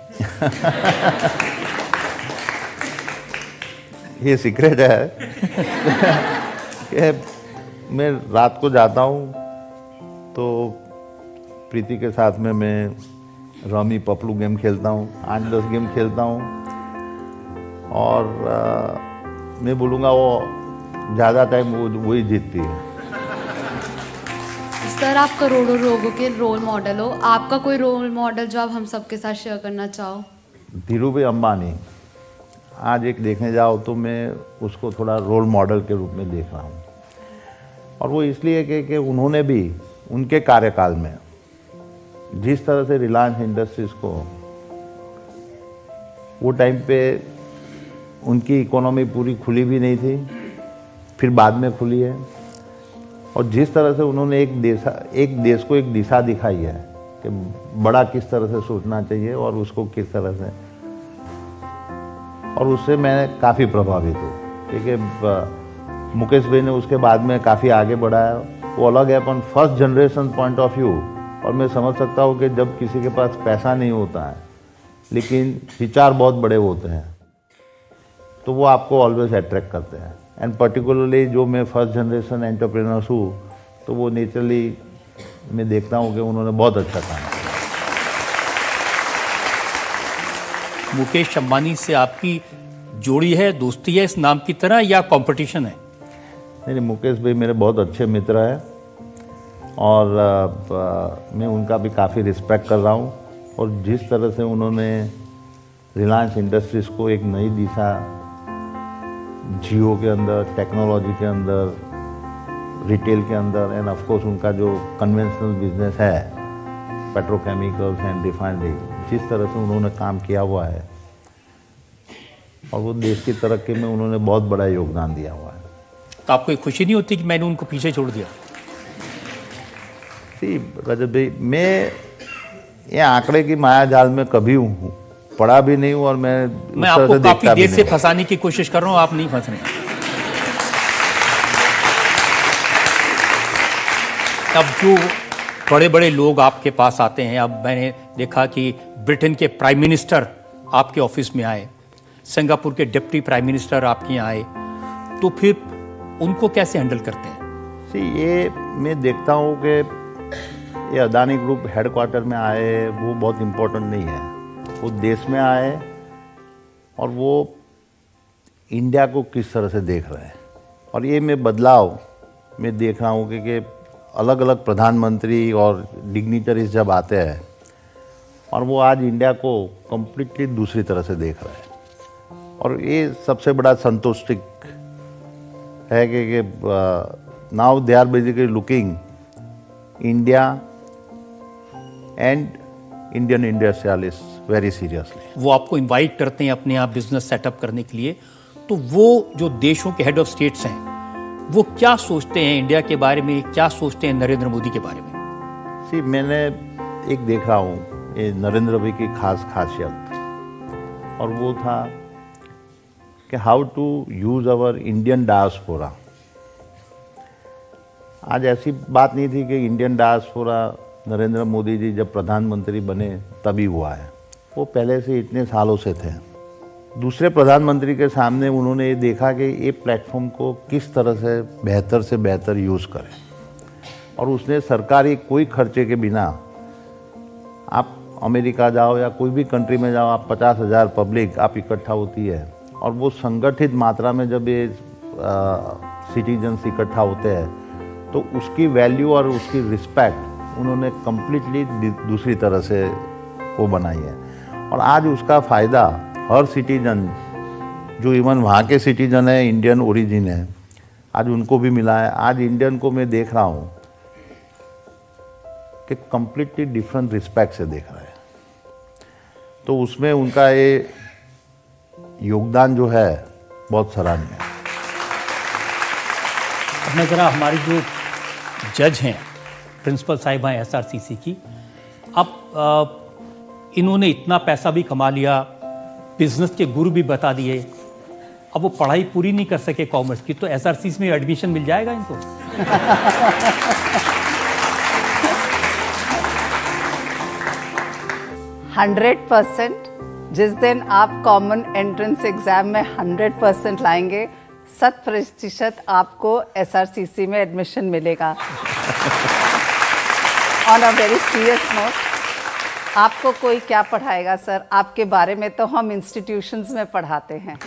ये सीक्रेट है कि मैं रात को जाता हूँ तो प्रीति के साथ में मैं रमी पपलू गेम खेलता हूँ, 8-10 गेम खेलता हूँ, और मैं बोलूँगा वो ज़्यादा टाइम वही जीतती है। सर, आप करोड़ों लोगों के रोल मॉडल हो, आपका कोई रोल मॉडल जो आप हम सबके साथ शेयर करना चाहो? धीरूभाई अंबानी। आज एक देखने जाओ तो मैं उसको थोड़ा रोल मॉडल के रूप में देख रहा हूँ, और वो इसलिए कि उन्होंने भी उनके कार्यकाल में जिस तरह से रिलायंस इंडस्ट्रीज़ को, वो टाइम पे उनकी इकोनॉमी पूरी खुली भी नहीं थी, फिर बाद में खुली है, और जिस तरह से उन्होंने एक देश को एक दिशा दिखाई है कि बड़ा किस तरह से सोचना चाहिए और उसको किस तरह से, और उससे मैं काफ़ी प्रभावित हूँ। क्योंकि मुकेश भाई ने उसके बाद में काफ़ी आगे बढ़ाया, वो अलग है अपन first generation point of view, और मैं समझ सकता हूँ कि जब किसी के पास पैसा नहीं होता है लेकिन विचार बहुत बड़े होते हैं तो वो आपको ऑलवेज अट्रैक्ट करते हैं। एंड पर्टिकुलरली जो मैं फर्स्ट जनरेशन एंटरप्रेन्योर्स हूँ तो वो नेचुरली मैं देखता हूँ कि उन्होंने बहुत अच्छा काम किया। मुकेश अंबानी से आपकी जोड़ी है, दोस्ती है इस नाम की तरह, या कंपटीशन है? नहीं, मुकेश भाई मेरे बहुत अच्छे मित्र हैं, और मैं उनका भी काफ़ी रिस्पेक्ट कर रहा हूँ, और जिस तरह से उन्होंने रिलायंस इंडस्ट्रीज़ को एक नई दिशा जियो के अंदर, टेक्नोलॉजी के अंदर, रिटेल के अंदर, एंड ऑफ कोर्स उनका जो कन्वेंशनल बिजनेस है, पेट्रोकेमिकल्स एंड रिफाइनरी, जिस तरह से उन्होंने काम किया हुआ है, और वो देश की तरक्की में उन्होंने बहुत बड़ा योगदान दिया हुआ है। तो आपको एक खुशी नहीं होती कि मैंने उनको पीछे छोड़ दिया? रजत भाई, मैं ये आंकड़े की माया जाल में कभी पड़ा भी नहीं हूँ, और मैं आपको काफी देर से फंसाने की कोशिश कर रहा हूँ, आप नहीं फंस रहे। अब जो बड़े बड़े लोग आपके पास आते हैं, अब मैंने देखा कि ब्रिटेन के प्राइम मिनिस्टर आपके ऑफिस में आए, सिंगापुर के डिप्टी प्राइम मिनिस्टर आपके यहाँ आए, तो फिर उनको कैसे हैंडल करते हैं? ये मैं देखता हूँ कि ये अदानी ग्रुप हेडक्वार्टर में आए वो बहुत इम्पोर्टेंट नहीं है, वो देश में आए और वो इंडिया को किस तरह से देख रहे हैं, और ये मैं बदलाव मैं देख रहा हूँ कि अलग अलग प्रधानमंत्री और डिग्निटरीज जब आते हैं और वो आज इंडिया को कम्प्लीटली दूसरी तरह से देख रहे हैं, और ये सबसे बड़ा संतुष्टि है कि now they are basically looking India and Indian industrialist very seriously. वो आपको इनवाइट करते हैं अपने यहाँ बिजनेस सेटअप करने के लिए, तो वो जो देशों के हेड ऑफ स्टेट्स हैं वो क्या सोचते हैं इंडिया के बारे में, क्या सोचते हैं नरेंद्र मोदी के बारे में? मैंने एक देख रहा हूँ ये नरेंद्र भाई की खासियत, और वो था कि how to use our Indian diaspora. आज ऐसी बात नहीं थी कि इंडियन डायस्पोरा नरेंद्र मोदी जी जब प्रधानमंत्री बने तभी हुआ है, वो पहले से इतने सालों से थे। दूसरे प्रधानमंत्री के सामने उन्होंने ये देखा कि ये प्लेटफॉर्म को किस तरह से बेहतर यूज़ करें, और उसने सरकारी कोई खर्चे के बिना, आप अमेरिका जाओ या कोई भी कंट्री में जाओ, आप 50,000 पब्लिक आप इकट्ठा होती है, और वो संगठित मात्रा में जब ये सिटीजन्स इकट्ठा होते हैं तो उसकी वैल्यू और उसकी रिस्पेक्ट उन्होंने कम्प्लीटली दूसरी तरह से वो बनाई है। और आज उसका फ़ायदा हर सिटीजन, जो इवन वहाँ के सिटीजन है, इंडियन ओरिजिन है, आज उनको भी मिला है। आज इंडियन को मैं देख रहा हूँ कि कंप्लीटली डिफरेंट रिस्पेक्ट से देख रहा है। तो उसमें उनका ये योगदान जो है बहुत सराहनीय है। अब मैं ज़रा हमारी जो जज हैं, प्रिंसिपल साहिबा हैं SRCC की, अब इन्होंने इतना पैसा भी कमा लिया, बिजनेस के गुरु भी बता दिए, अब वो पढ़ाई पूरी नहीं कर सके कॉमर्स की, तो SRCC में एडमिशन मिल जाएगा इनको? 100%। जिस दिन आप कॉमन एंट्रेंस एग्जाम में 100% लाएंगे, 100% आपको SRCC में एडमिशन मिलेगा। On a very serious note, आपको कोई क्या पढ़ाएगा सर? आपके बारे में तो हम इंस्टीट्यूशंस में पढ़ाते हैं।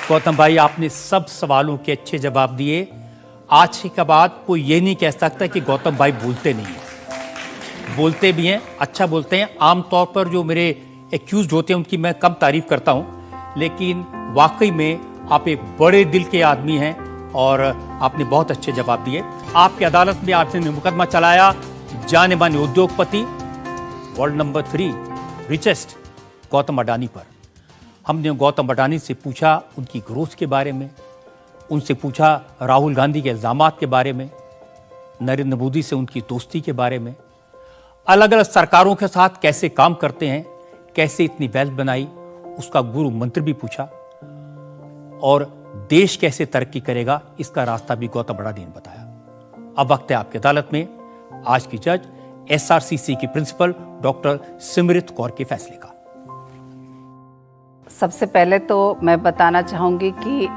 गौतम भाई, आपने सब सवालों के अच्छे जवाब दिए। आज के बाद कोई ये नहीं कह सकता कि गौतम भाई बोलते नहीं हैं। बोलते भी हैं, अच्छा बोलते हैं। आमतौर पर जो मेरे एक्यूज होते हैं उनकी मैं कम तारीफ करता हूं, लेकिन वाकई में आप एक बड़े दिल के आदमी हैं और आपने बहुत अच्छे जवाब दिए। आपकी अदालत में आपने मुकदमा चलाया जाने माने उद्योगपति, world number 3 richest Gautam Adani पर। हमने गौतम अडानी से पूछा उनकी ग्रोथ के बारे में, उनसे पूछा राहुल गांधी के इल्जामात के बारे में, नरेंद्र मोदी से उनकी दोस्ती के बारे में, अलग अलग सरकारों के साथ कैसे काम करते हैं, कैसे इतनी वेल्थ बनाई, उसका गुरु मंत्र भी पूछा, और देश कैसे तरक्की करेगा इसका रास्ता भी गौतम अडानी ने बताया। अब वक्त है आपकी अदालत में आज की जज SRCC की प्रिंसिपल डॉक्टर सिमरत कौर के फैसले का। सबसे पहले तो मैं बताना चाहूँगी कि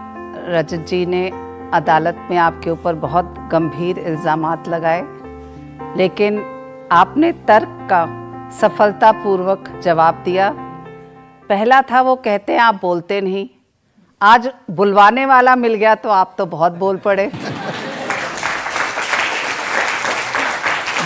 रजत जी ने अदालत में आपके ऊपर बहुत गंभीर इल्ज़ामात लगाए, लेकिन आपने तर्क का सफलतापूर्वक जवाब दिया। पहला था, वो कहते हैं आप बोलते नहीं, आज बुलवाने वाला मिल गया तो आप तो बहुत बोल पड़े।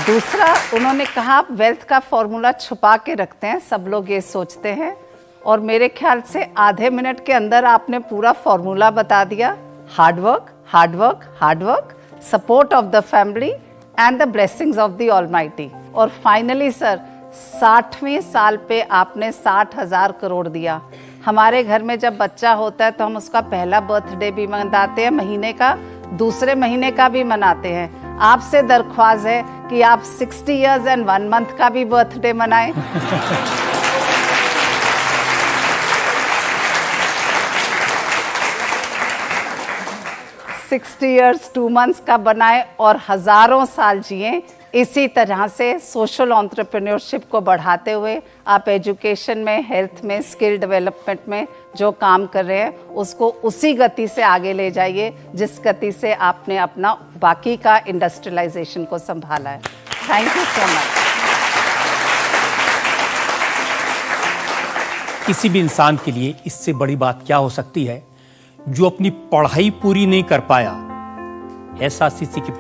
दूसरा, उन्होंने कहा आप वेल्थ का फॉर्मूला छुपा के रखते हैं, सब लोग ये सोचते हैं, और मेरे ख्याल से आधे मिनट के अंदर आपने पूरा फॉर्मूला बता दिया। Hard work, hard work, hard work, support of the family and the blessings of the almighty. और फाइनली सर, 60वें साल पे आपने 60,000 करोड़ दिया। हमारे घर में जब बच्चा होता है तो हम उसका पहला बर्थडे भी मनाते हैं, महीने का, दूसरे महीने का भी मनाते हैं। आपसे दरख्वास्त है कि आप 60 इयर्स एंड 1 मंथ का भी बर्थडे मनाएं। 60 इयर्स 2 मंथ्स का बनाए और हजारों साल जिए। इसी तरह से सोशल एंटरप्रेन्योरशिप को बढ़ाते हुए आप एजुकेशन में, हेल्थ में, स्किल डेवलपमेंट में जो काम कर रहे हैं उसको उसी गति से आगे ले जाइए जिस गति से आपने अपना बाकी का इंडस्ट्रियलाइजेशन को संभाला है। Thank you so much. किसी भी इंसान के लिए इससे बड़ी बात क्या हो सकती है जो अपनी पढ़ाई पूरी नहीं कर पाया। SRCC की